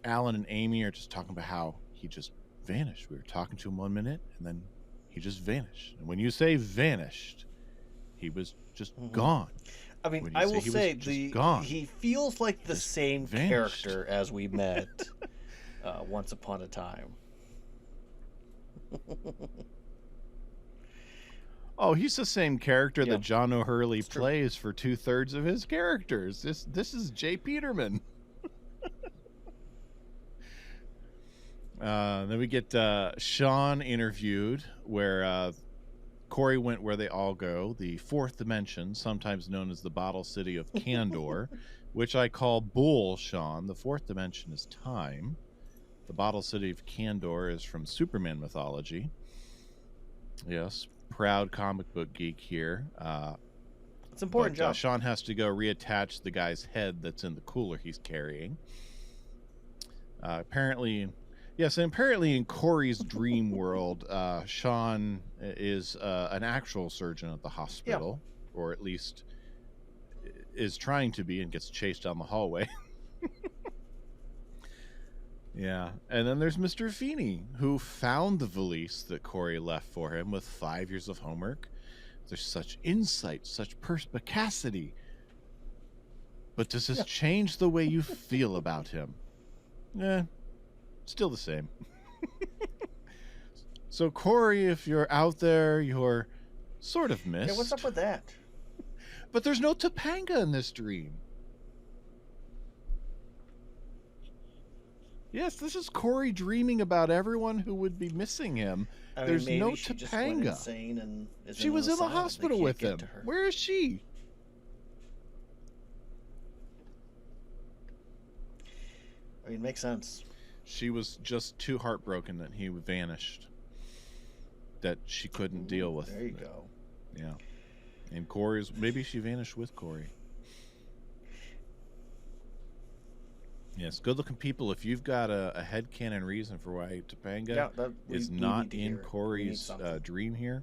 A: Alan, and Amy are just talking about how he just vanished. We were talking to him 1 minute, and then he just vanished. And when you say vanished, he was just gone.
B: I mean,
A: When you
B: I
A: say
B: will
A: he was
B: say
A: just gone,
B: he feels like the
A: just
B: same
A: vanished.
B: character as we met once upon a time.
A: Oh, he's the same character
B: Yeah.
A: that John O'Hurley
B: It's true.
A: plays for 2/3 of his characters. This is Jay Peterman. Then we get Sean interviewed, where Cory went where they all go, the fourth dimension, sometimes known as the Bottle City of Candor, which I call bull, Sean. The fourth dimension is time. The Bottle City of Candor is from Superman mythology. Yes, proud comic book geek here.
B: It's important, John.
A: Sean has to go reattach the guy's head that's in the cooler he's carrying. Apparently in Cory's dream world, Sean is an actual surgeon at the hospital, or at least is trying to be, and gets chased down the hallway. Yeah, and then there's Mr. Feeney, who found the valise that Cory left for him with 5 years of homework. There's such insight, such perspicacity. But does this change the way you feel about him? Still the same. So Cory, if you're out there, you're sort of missed.
B: Yeah, what's up with that?
A: But there's no Topanga in this dream. Yes, this is Cory dreaming about everyone who would be missing him.
B: I mean,
A: There's no
B: maybe she just went
A: Topanga.
B: insane and is
A: She
B: in an
A: was in the
B: asylum. They
A: hospital
B: can't
A: with
B: get
A: him.
B: to her.
A: Where is she?
B: I mean, makes sense.
A: She was just too heartbroken that he vanished. That she couldn't deal with.
B: There you
A: it.
B: go.
A: Yeah. And Cory's, maybe she vanished with Cory. Yes, good-looking people, if you've got a headcanon reason for why Topanga is not in Cory's dream here,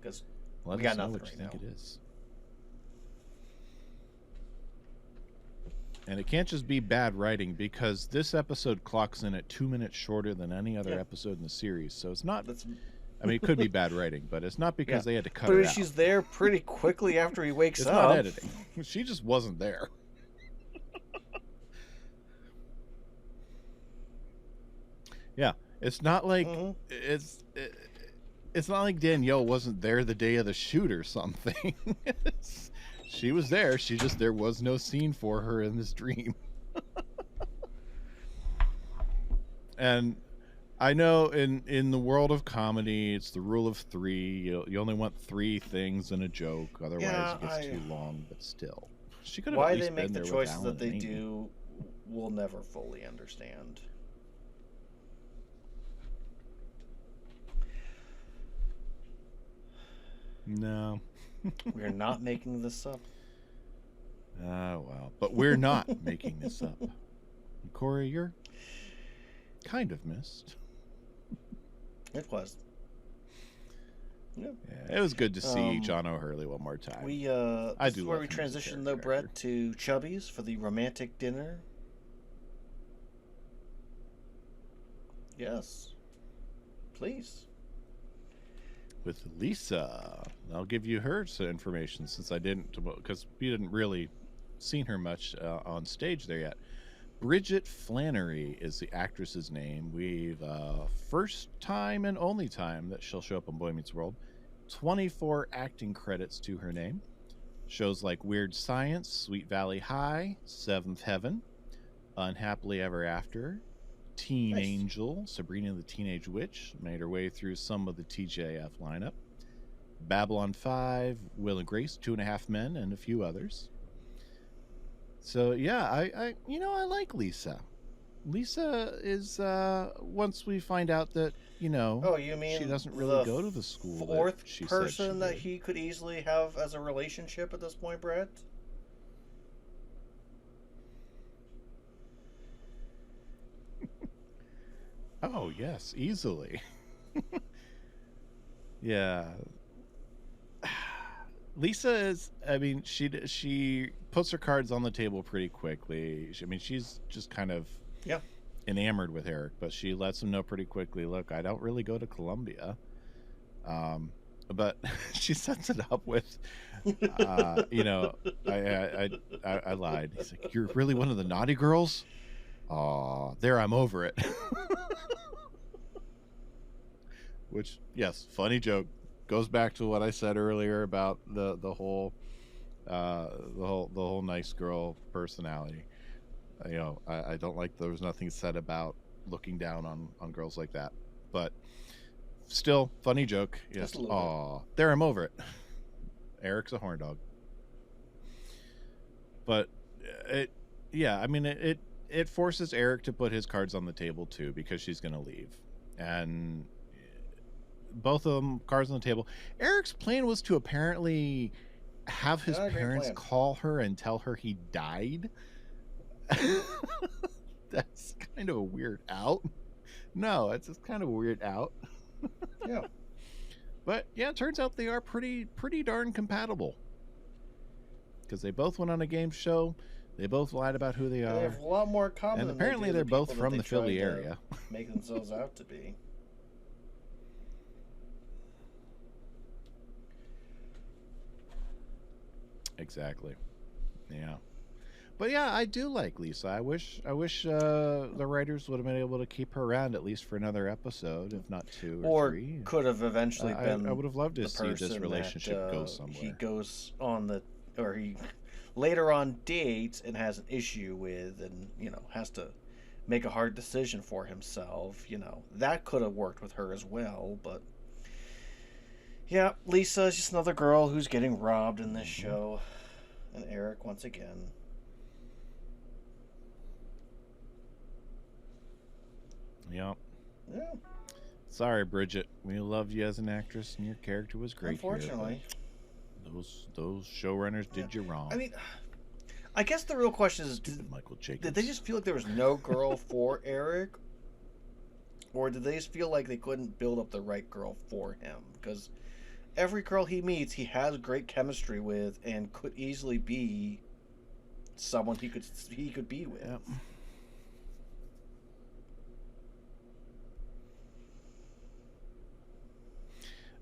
A: let us know what you think it is. And it can't just be bad writing, because this episode clocks in at 2 minutes shorter than any other episode in the series. So it's not... I mean, it could be bad writing, but it's not because they had to cut it out.
B: But she's there pretty quickly after he wakes
A: it's
B: up.
A: It's not editing. She just wasn't there. Yeah, it's not like it's not like Danielle wasn't there the day of the shoot or something. She was there. There was no scene for her in this dream. And I know in the world of comedy, it's the rule of three. You only want 3 things in a joke, otherwise it gets too long. But still, she could have
B: why
A: at least
B: they make
A: been
B: the
A: there
B: choices
A: with Alan
B: that they
A: and Amy.
B: do, we'll never fully understand.
A: No.
B: We're not making this up.
A: Well, but we're not making this up. Cory, you're kind of missed.
B: It was.
A: Yeah, it was good to see John O'Hurley one more time.
B: This is where we transition, though, Brett, to Chubby's for the romantic dinner. Yes. Please.
A: With Lisa. I'll give you her information since I didn't, because we didn't really seen her much on stage there yet. Bridget Flannery is the actress's name. We've first time and only time that she'll show up on Boy Meets World. 24 acting credits to her name. Shows like Weird Science, Sweet Valley High, Seventh Heaven, Unhappily Ever After, Teen Angel, Sabrina the Teenage Witch, made her way through some of the TJF lineup. Babylon 5, Will and Grace, 2.5 Men, and a few others. So yeah, I like Lisa. Lisa is once we find out that you mean she doesn't really go to the school.
B: Fourth person that he could easily have as a relationship at this point, Brett.
A: Oh yes, easily. Yeah. Lisa is, I mean, she puts her cards on the table pretty quickly. She's just kind of enamored with Eric, but she lets him know pretty quickly, look, I don't really go to Columbia. But she sets it up with, I lied. He's like, you're really one of the naughty girls? Aw, there, I'm over it. Which, yes, funny joke. Goes back to what I said earlier about the whole nice girl personality. I don't like there was nothing said about looking down on girls like that, but still funny joke. Yes. Aw, there, I'm over it. Eric's a horn dog. But it forces Eric to put his cards on the table too, because she's going to leave, and both of them cards on the table. Eric's plan was to apparently have his parents call her and tell her he died. That's kind of a weird out. No, it's just kind of a weird out.
B: Yeah.
A: But yeah, it turns out they are pretty darn compatible, because they both went on a game show. They both lied about who they are.
B: They have a lot more in common.
A: And
B: than
A: apparently they're both from the Philly area.
B: Make themselves out to be.
A: Exactly. Yeah. But yeah, I do like Lisa. I wish the writers would have been able to keep her around at least for another episode, if not 2 or 3.
B: Or could have eventually been.
A: I would have loved to see this relationship go somewhere.
B: He goes on he later on dates and has an issue with, and has to make a hard decision for himself. That could have worked with her as well. But yeah, Lisa is just another girl who's getting robbed in this show, and Eric once again.
A: Yep.
B: Yeah.
A: Sorry, Bridget. We loved you as an actress, and your character was great.
B: Unfortunately,
A: here, those showrunners did you wrong.
B: I mean, I guess the real question is:
A: Michael Jacobs.
B: did they just feel like there was no girl for Eric, or did they just feel like they couldn't build up the right girl for him? Because every girl he meets, he has great chemistry with, and could easily be someone he could be with.
A: Yep.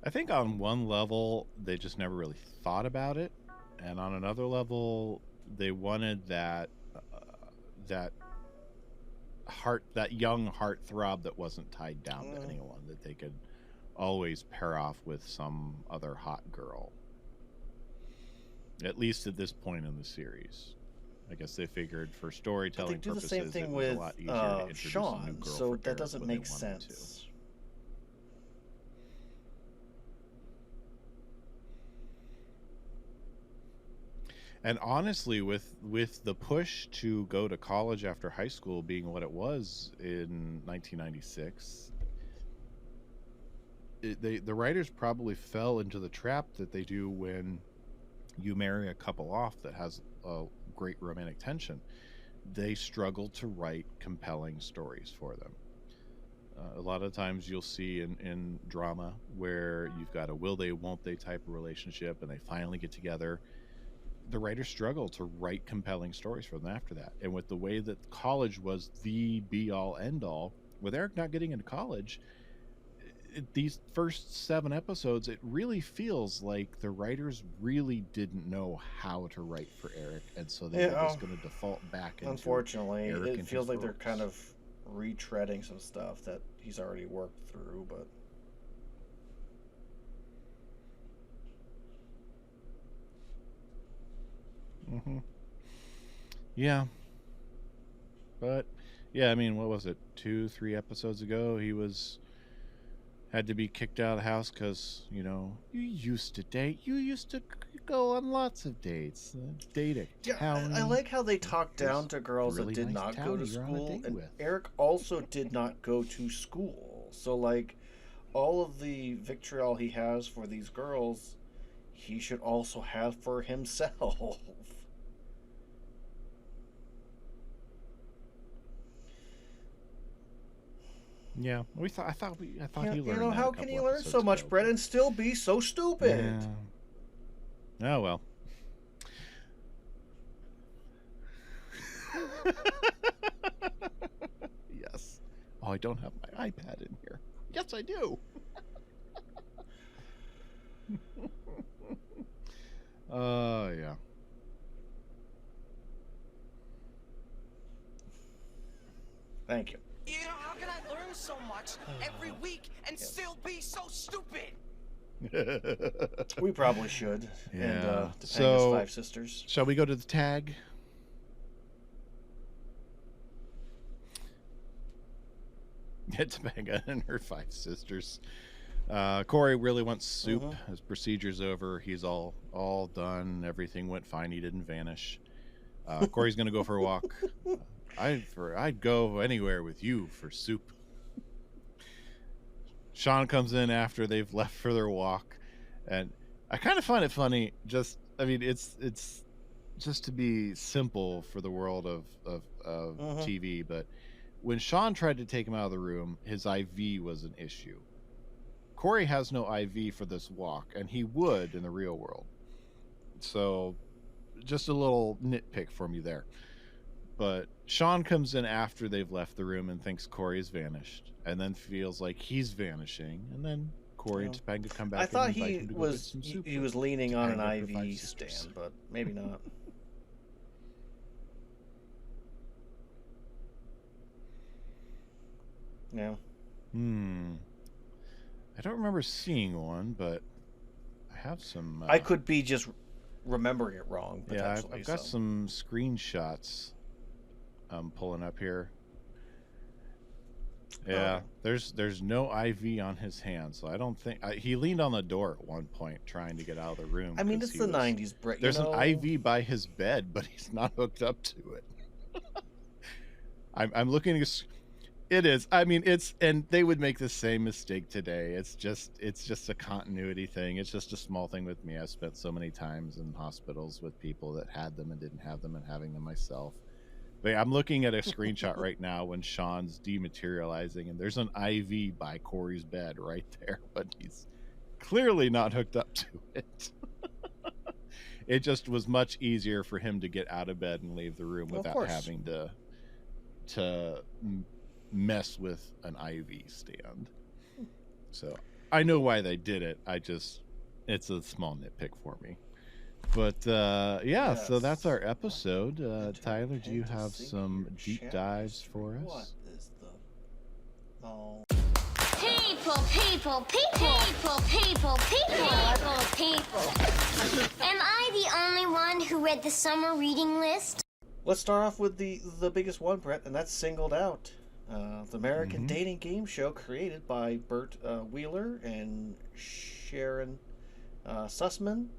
A: I think on one level they just never really thought about it, and on another level they wanted that young heartthrob that wasn't tied down to anyone, that they could always pair off with some other hot girl. At least at this point in the series, I guess they figured for storytelling
B: but they do
A: purposes,
B: the same thing
A: it was
B: with
A: a lot easier to introduce a new
B: Sean,
A: girl
B: so
A: for
B: that
A: Eric
B: doesn't
A: when they
B: make
A: wanted
B: sense.
A: to. And honestly, with the push to go to college after high school being what it was in 1996, the writers probably fell into the trap that they do when you marry a couple off that has a great romantic tension. They struggle to write compelling stories for them. A lot of times you'll see in drama where you've got a will they, won't they type of relationship, and they finally get together. The writers struggle to write compelling stories for them after that. And with the way that college was the be-all, end-all, with Eric not getting into college, these first 7 episodes, it really feels like the writers really didn't know how to write for Eric, and so they were just going to default back into
B: Unfortunately,
A: Eric
B: it feels like they're
A: roles.
B: kind of retreading some stuff that he's already worked through, but
A: Yeah. But yeah, I mean, what was it? 2-3 episodes ago, he had to be kicked out of the house because, you used to date. You used to go on lots of dates. Date a townie.
B: I like how they talk down to girls
A: really
B: that did
A: nice
B: not go to
A: townie you're on a
B: school,
A: date
B: and
A: with.
B: Eric also did not go to school. So, like, all of the vitriol he has for these girls, he should also have for himself.
A: Yeah, I thought he learned. That
B: How
A: a
B: can
A: couple
B: you learn so
A: episodes
B: much,
A: ago,
B: Brett,
A: but-
B: and still be so stupid?
A: Yeah. Oh well. Yes. Oh, I don't have my iPad in here. Yes, I do. Yeah.
B: Thank you.
E: How can I learn so much every week and still be so stupid?
B: We probably should.
A: Yeah.
B: And Topanga's
A: So-
B: 5 sisters.
A: Shall we go to the tag? Topanga and her 5 sisters. Cory really wants soup. His procedure's over. He's all done. Everything went fine. He didn't vanish. Cory's gonna go for a walk. I'd go anywhere with you for soup. Sean comes in after they've left for their walk, and I kind of find it funny. It's just to be simple for the world of TV, but when Sean tried to take him out of the room, his IV was an issue. Cory has no IV for this walk, and he would in the real world. So, just a little nitpick from you there. But Sean comes in after they've left the room and thinks Cory's vanished, and then feels like he's vanishing, and then Cory and Topanga come back.
B: I thought
A: and invite
B: he
A: him to go get
B: was
A: some soup
B: he
A: with
B: was leaning on an
A: Topanga and her 5
B: IV
A: sisters.
B: stand, but maybe not. Yeah.
A: I don't remember seeing one, but I have some.
B: I could be just remembering it wrong.
A: Yeah,
B: Potentially,
A: I've got
B: so.
A: some screenshots I'm pulling up here. Yeah, there's no IV on his hand, so I don't think he leaned on the door at one point trying to get out of the room
B: I mean,
A: because
B: it's
A: he
B: the
A: was.
B: '90s, Brett.
A: There's an IV by his bed, but he's not hooked up to it. I'm looking at. It is. I mean, it's, and they would make the same mistake today. It's just a continuity thing. It's just a small thing with me. I've spent so many times in hospitals with people that had them and didn't have them, and having them myself. But I'm looking at a screenshot right now when Sean's dematerializing, and there's an IV by Cory's bed right there, but he's clearly not hooked up to it. It just was much easier for him to get out of bed and leave the room without having to mess with an IV stand. So I know why they did it. It's a small nitpick for me. But yeah, so that's our episode. Tyler, do you have some deep dives for us?
B: What is the... Oh.
G: People. Am I the only one who read the summer reading list?
B: Let's start off with the biggest one, Brett, and that's Singled Out. The American dating game show created by Bert Wheeler and Sharon Sussman.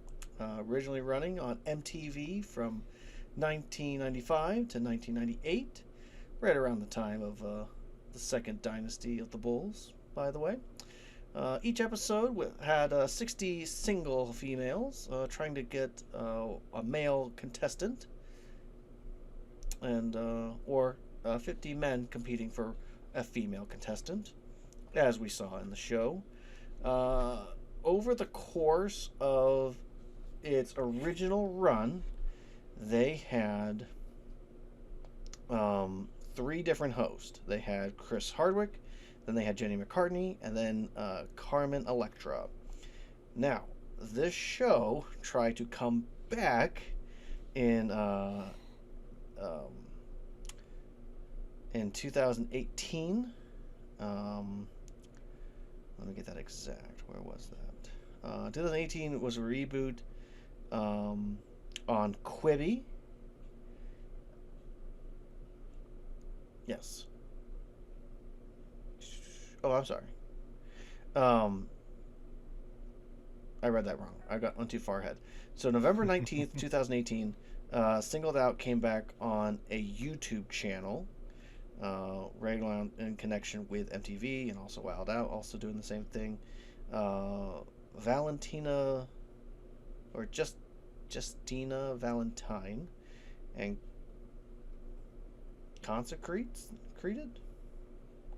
B: Originally running on MTV from 1995 to 1998, right around the time of the second dynasty of the Bulls, by the way. Each episode had 60 single females trying to get a male contestant, and or 50 men competing for a female contestant, as we saw in the show. Over the course of its original run, they had 3 different hosts. They had Chris Hardwick, then they had Jenny McCartney, and then Carmen Electra. Now, this show tried to come back in 2018. Let me get that exact. Where was that? 2018 was a reboot on Quibi. Yes. Oh, I'm sorry. I read that wrong. I got one too far ahead. So November 19th, 2018, Singled Out came back on a YouTube channel, right around in connection with MTV and also Wild Out, also doing the same thing. Valentina, or Justina Valentine, and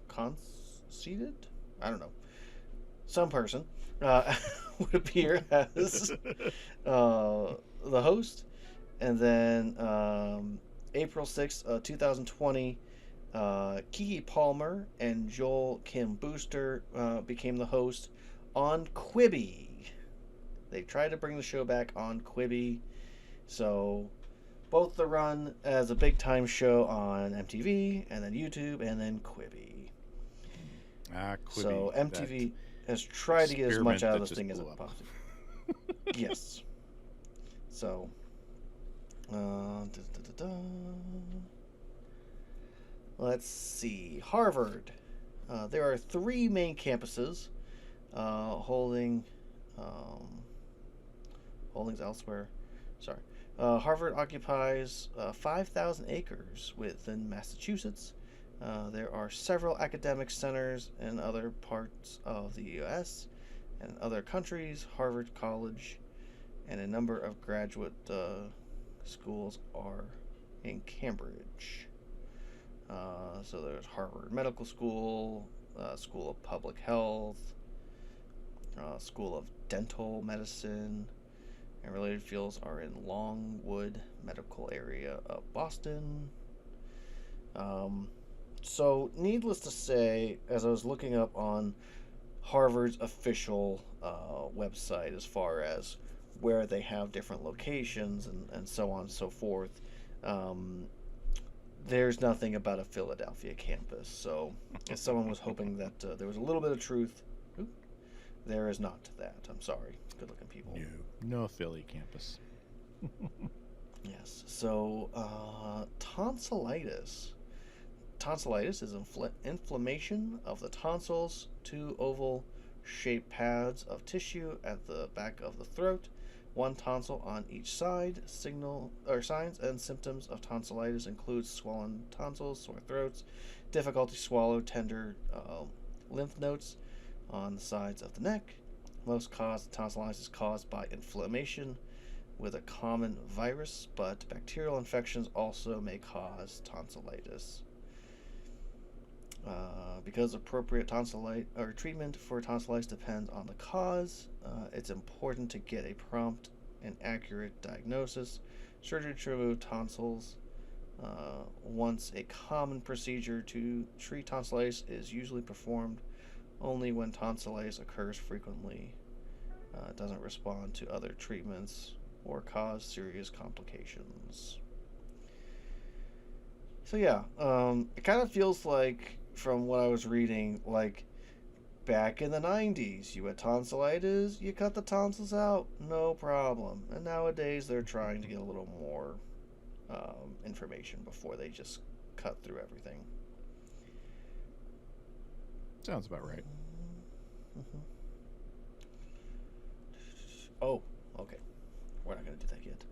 B: conceded? I don't know. Some person would appear as the host. And then April 6th, 2020, Kiki Palmer and Joel Kim Booster became the host on Quibi. They tried to bring the show back on Quibi. So both the run as a big time show on MTV, and then YouTube, and then Quibi.
A: Quibi.
B: So MTV has tried to get as much out of this thing as it possibly. Yes. So let's see. Harvard. There are 3 main campuses holdings elsewhere. Sorry. Harvard occupies 5,000 acres within Massachusetts. There are several academic centers in other parts of the U.S. and other countries. Harvard College and a number of graduate schools are in Cambridge. So there's Harvard Medical School, School of Public Health, School of Dental Medicine, and related fields are in Longwood Medical Area of Boston. So needless to say, as I was looking up on Harvard's official website as far as where they have different locations and so on and so forth, there's nothing about a Philadelphia campus. So if someone was hoping that there was a little bit of truth, there is not that. I'm sorry. Good looking people.
A: No Philly campus.
B: Yes. So tonsillitis. tonsillitis is inflammation of the tonsils, two oval-shaped pads of tissue at the back of the throat, one tonsil on each side. Signs and symptoms of tonsillitis include swollen tonsils, sore throats, difficulty to swallow, tender lymph nodes on the sides of the neck. Most cause of tonsillitis is caused by inflammation with a common virus, but bacterial infections also may cause tonsillitis. Because appropriate treatment for tonsillitis depends on the cause, it's important to get a prompt and accurate diagnosis. Surgery to remove tonsils, once a common procedure to treat tonsillitis, is usually performed only when tonsillitis occurs frequently, doesn't respond to other treatments, or cause serious complications. So yeah, it kind of feels like, from what I was reading, like back in the 90s, you had tonsillitis, you cut the tonsils out, no problem. And nowadays they're trying to get a little more information before they just cut through everything.
A: Sounds about right.
B: Mm-hmm. Oh, okay. We're not going to do that yet.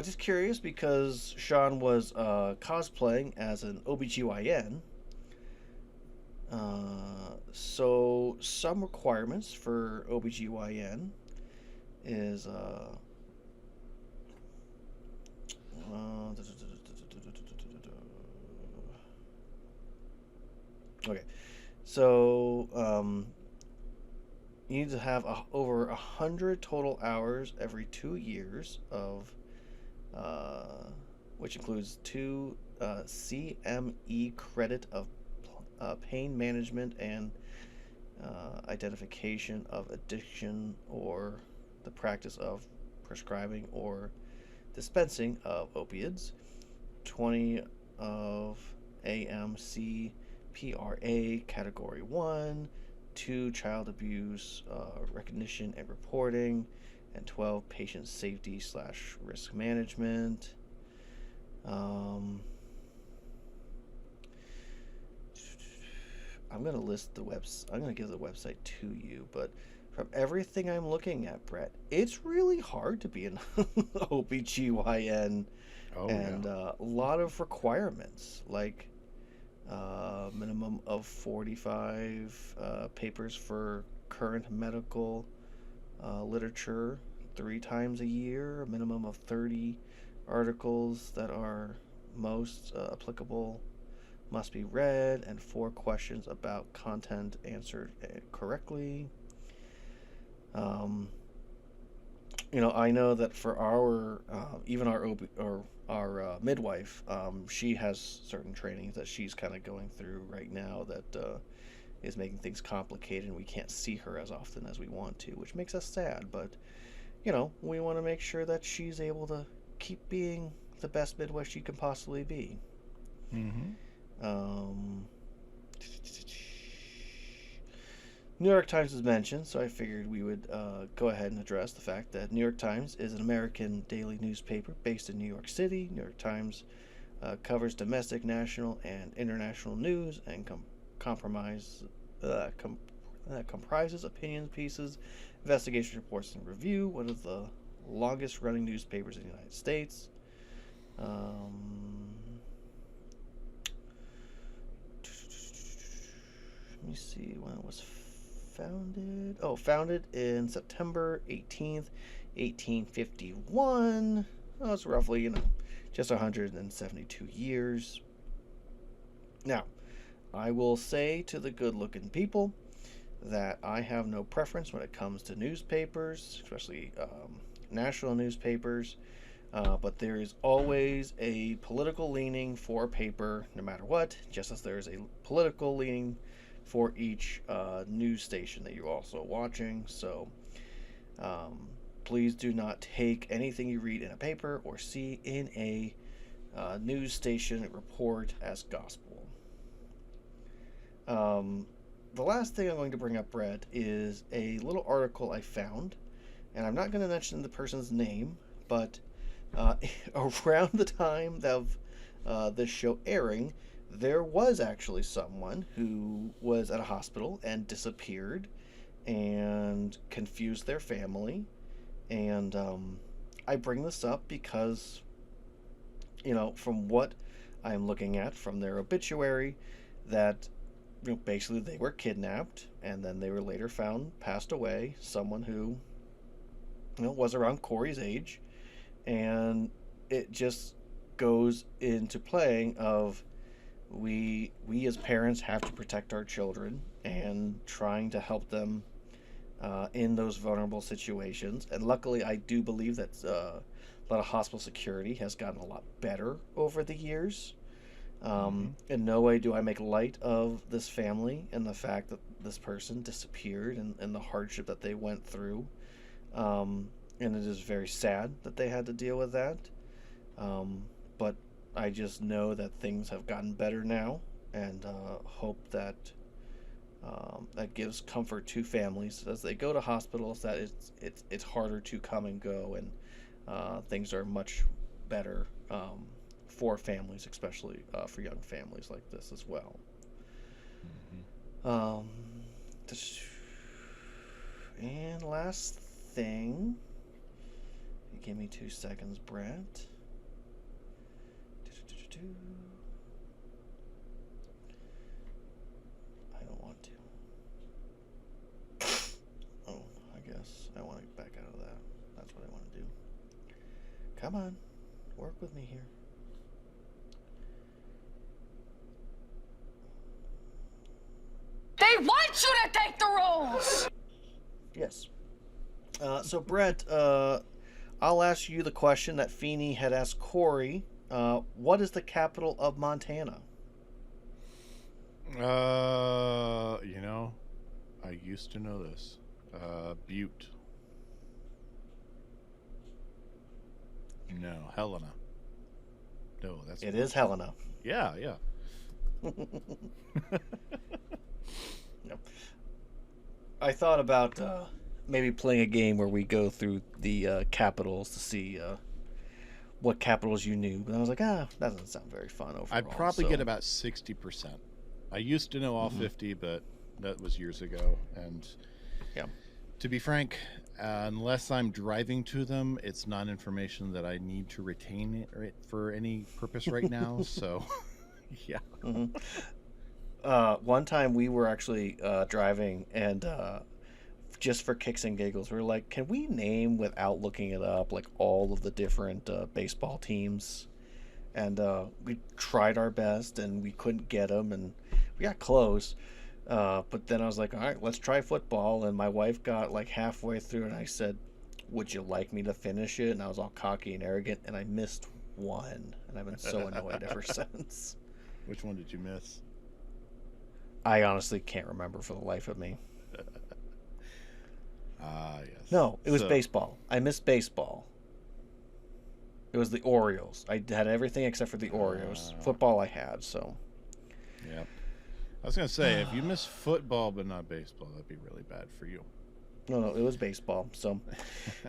B: Just curious, because Sean was cosplaying as an OBGYN. So some requirements for OBGYN is okay. So you need to have over 100 total hours every 2 years of, which includes 2 CME credit of pain management and identification of addiction, or the practice of prescribing or dispensing of opiates, 20 of AMCPRA Category 1, 2 child abuse recognition and reporting, and 12 patient safety / risk management. I'm gonna list the I'm gonna give the website to you, but from everything I'm looking at, Brett, it's really hard to be an OBGYN, and a lot of requirements, like minimum of 45 papers for current medical literature 3 times a year, a minimum of 30 articles that are most applicable must be read, and 4 questions about content answered correctly. I know that for our even our midwife, she has certain trainings that she's kind of going through right now that is making things complicated, and we can't see her as often as we want to, which makes us sad. But we want to make sure that she's able to keep being the best midwife she can possibly be.
A: Mm-hmm.
B: New York Times was mentioned, so I figured we would go ahead and address the fact that New York Times is an American daily newspaper based in New York City. New York Times covers domestic, national, and international news, and comprises opinion pieces, investigation reports, and review. One of the longest-running newspapers in the United States. Let me see when it was founded. Oh, founded in September 18th, 1851. Oh, it's roughly, just 172 years. Now, I will say to the good-looking people that I have no preference when it comes to newspapers, especially national newspapers. But there is always a political leaning for a paper, no matter what, just as there is a political leaning for each news station that you're also watching. So please do not take anything you read in a paper or see in a news station report as gospel. The last thing I'm going to bring up, Brett, is a little article I found, and I'm not going to mention the person's name, but around the time of this show airing, there was actually someone who was at a hospital and disappeared and confused their family. And I bring this up because, from what I'm looking at from their obituary, that basically they were kidnapped and then they were later found passed away. Someone who was around Cory's age, and it just goes into playing of we as parents have to protect our children and trying to help them in those vulnerable situations. And luckily, I do believe that a lot of hospital security has gotten a lot better over the years. In no way do I make light of this family and the fact that this person disappeared and the hardship that they went through. And it is very sad that they had to deal with that. But I just know that things have gotten better now, and hope that that gives comfort to families as they go to hospitals. That it's harder to come and go, and things are much better for families, especially for young families like this as well. And last thing, give me 2 seconds, Brett. I don't want to. Oh, I guess I want to get back out of that. That's what I want to do. Come on, work with me here.
E: They want you to take the roles!
B: Yes. So, Brett, I'll ask you the question that Feeney had asked Cory. What is the capital of Montana?
A: I used to know this. Butte. No, Helena. No, that's
B: It is Helena.
A: Yeah.
B: Yep. I thought about maybe playing a game where we go through the capitals to see what capitals you knew, but I was like, that doesn't sound very fun overall.
A: I'd probably get about 60%. I used to know all 50, but that was years ago. And to be frank, unless I'm driving to them, it's not information that I need to retain it for any purpose right now. So, yeah.
B: One time we were actually driving, and just for kicks and giggles, we were like, can we name, without looking it up, like all of the different baseball teams? And we tried our best, and we couldn't get them, and we got close. But then I was like, all right, let's try football. And my wife got like halfway through, and I said, would you like me to finish it? And I was all cocky and arrogant, and I missed one. And I've been so annoyed ever since.
A: Which one did you miss?
B: I honestly can't remember for the life of me.
A: Yes.
B: No, it was baseball. I missed baseball. It was the Orioles. I had everything except for the Orioles. Football I had, so.
A: Yep. I was going to say, if you miss football but not baseball, that'd be really bad for you.
B: No, it was baseball. So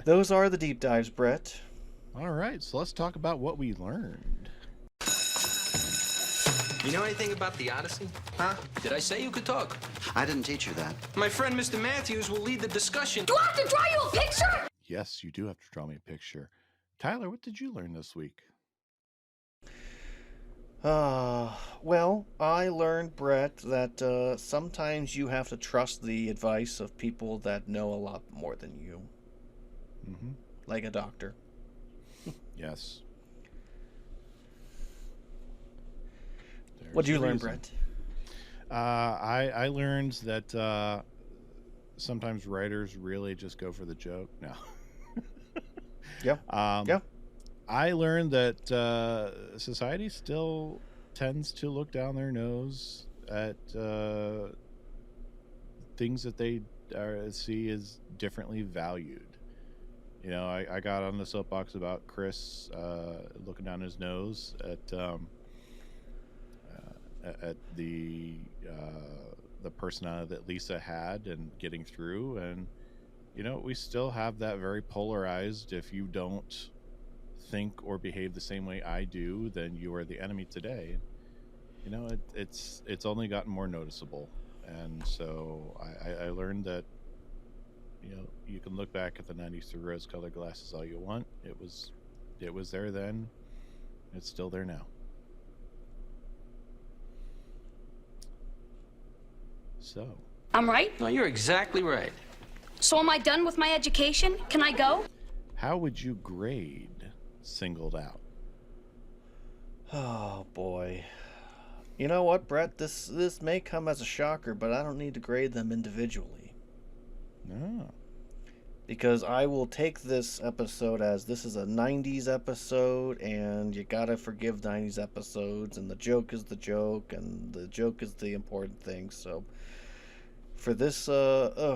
B: those are the deep dives, Brett.
A: All right, so let's talk about what we learned.
H: You know anything about the Odyssey? Huh? Did I say you could talk?
F: I didn't teach you that.
H: My friend Mr. Matthews will lead the discussion.
E: Do I have to draw you a picture?
A: Yes, you do have to draw me a picture. Tyler, what did you learn this week?
B: Well, I learned, Brett, that sometimes you have to trust the advice of people that know a lot more than you. Like a doctor.
A: Yes.
B: What did you learn, Brett?
A: I learned that sometimes writers really just go for the joke. No.
B: Yeah.
A: I learned that society still tends to look down their nose at things that they see as differently valued. You know, I got on the soapbox about Chris looking down his nose at the personality that Lisa had and getting through, and you know, we still have that very polarized, if you don't think or behave the same way I do, then you are the enemy today. You know, it's only gotten more noticeable, and so I learned that, you know, you can look back at the '90s through rose-colored glasses all you want. It was there then. It's still there now. So,
E: I'm right.
H: No, you're exactly right.
E: So am I done with my education? Can I go?
A: how would you grade Singled Out?
B: Oh boy. You know what, Brett? This may come as a shocker, but I don't need to grade them individually.
A: No.
B: Because I will take this episode as this is a 90s episode, and you gotta forgive 90s episodes, and the joke is the joke, and the joke is the important thing. So for this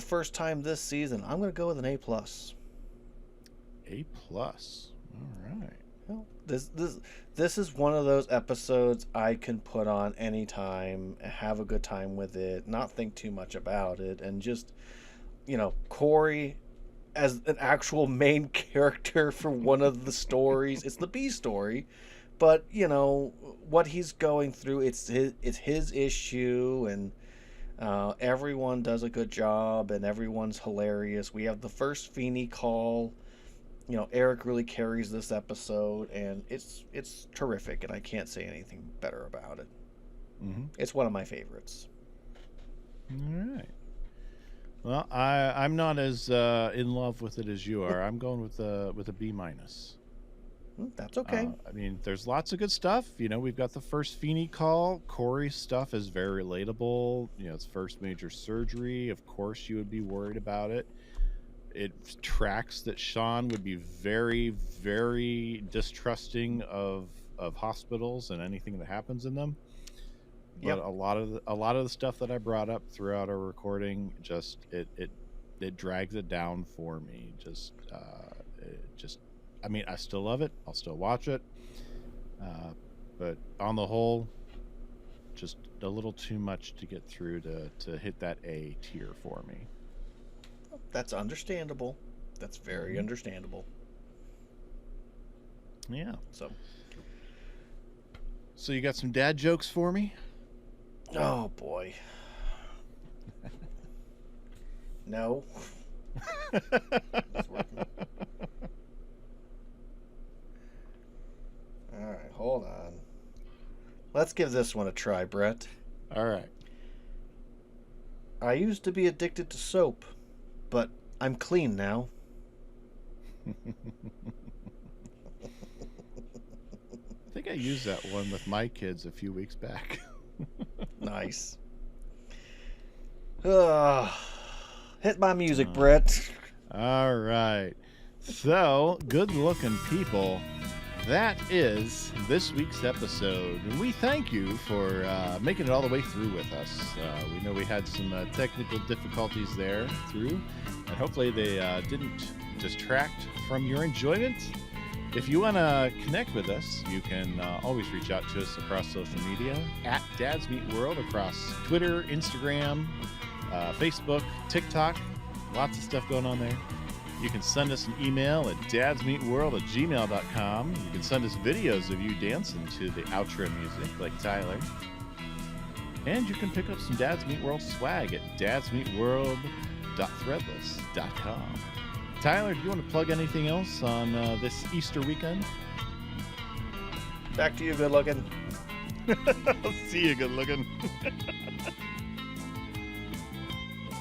B: first time this season, I'm gonna go with an A+.
A: A+. All right.
B: Well, this is one of those episodes I can put on anytime, have a good time with it, not think too much about it, and just, you know, Cory as an actual main character for one of the stories. It's the B story, but you know what he's going through. It's his issue, and everyone does a good job, and everyone's hilarious. We have the first Feeney call. You know, Eric really carries this episode, and it's terrific, and I can't say anything better about it.
A: Mm-hmm.
B: It's one of my favorites.
A: All right. Well, I'm not as in love with it as you are. I'm going with a B-.
B: That's okay.
A: I mean, there's lots of good stuff. You know, we've got the first Feeney call. Cory's stuff is very relatable. You know, it's first major surgery. Of course, you would be worried about it. It tracks that Sean would be very, very distrusting of hospitals and anything that happens in them. But
B: Yep.
A: a lot of the stuff that I brought up throughout our recording, just it drags it down for me. I mean, I still love it. I'll still watch it. But on the whole, just a little too much to get through to hit that A tier for me.
B: That's understandable. That's very understandable.
A: Yeah.
B: So,
A: you got some dad jokes for me?
B: oh boy. No. It's working. All right, hold on. Let's give this one a try, Brett.
A: All right.
B: I used to be addicted to soap, but I'm clean now.
A: I think I used that one with my kids a few weeks back.
B: Nice. Hit my music, Brett.
A: All right. So, good looking people, that is this week's episode. And we thank you for making it all the way through with us. We know we had some technical difficulties there through, and hopefully they didn't distract from your enjoyment. If you want to connect with us, you can always reach out to us across social media at dadsmeetworld across Twitter, Instagram, Facebook, TikTok. Lots of stuff going on there. You can send us an email at dadsmeetworld@gmail.com. You can send us videos of you dancing to the outro music like Tyler. And you can pick up some Dads Meet World swag at dadsmeetworld.threadless.com. Tyler, do you want to plug anything else on this Easter weekend?
B: Back to you, good looking.
A: See you, good looking.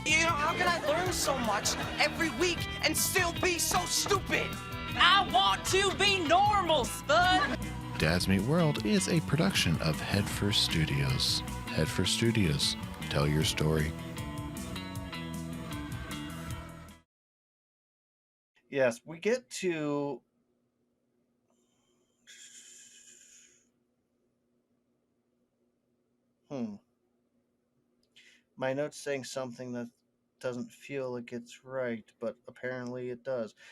E: You know, how can I learn so much every week and still be so stupid? I want to be normal, spud!
C: Dads Meet World is a production of Headfirst Studios. Headfirst Studios. Tell your story.
B: Yes, we get to... My note's saying something that doesn't feel like it's right, but apparently it does.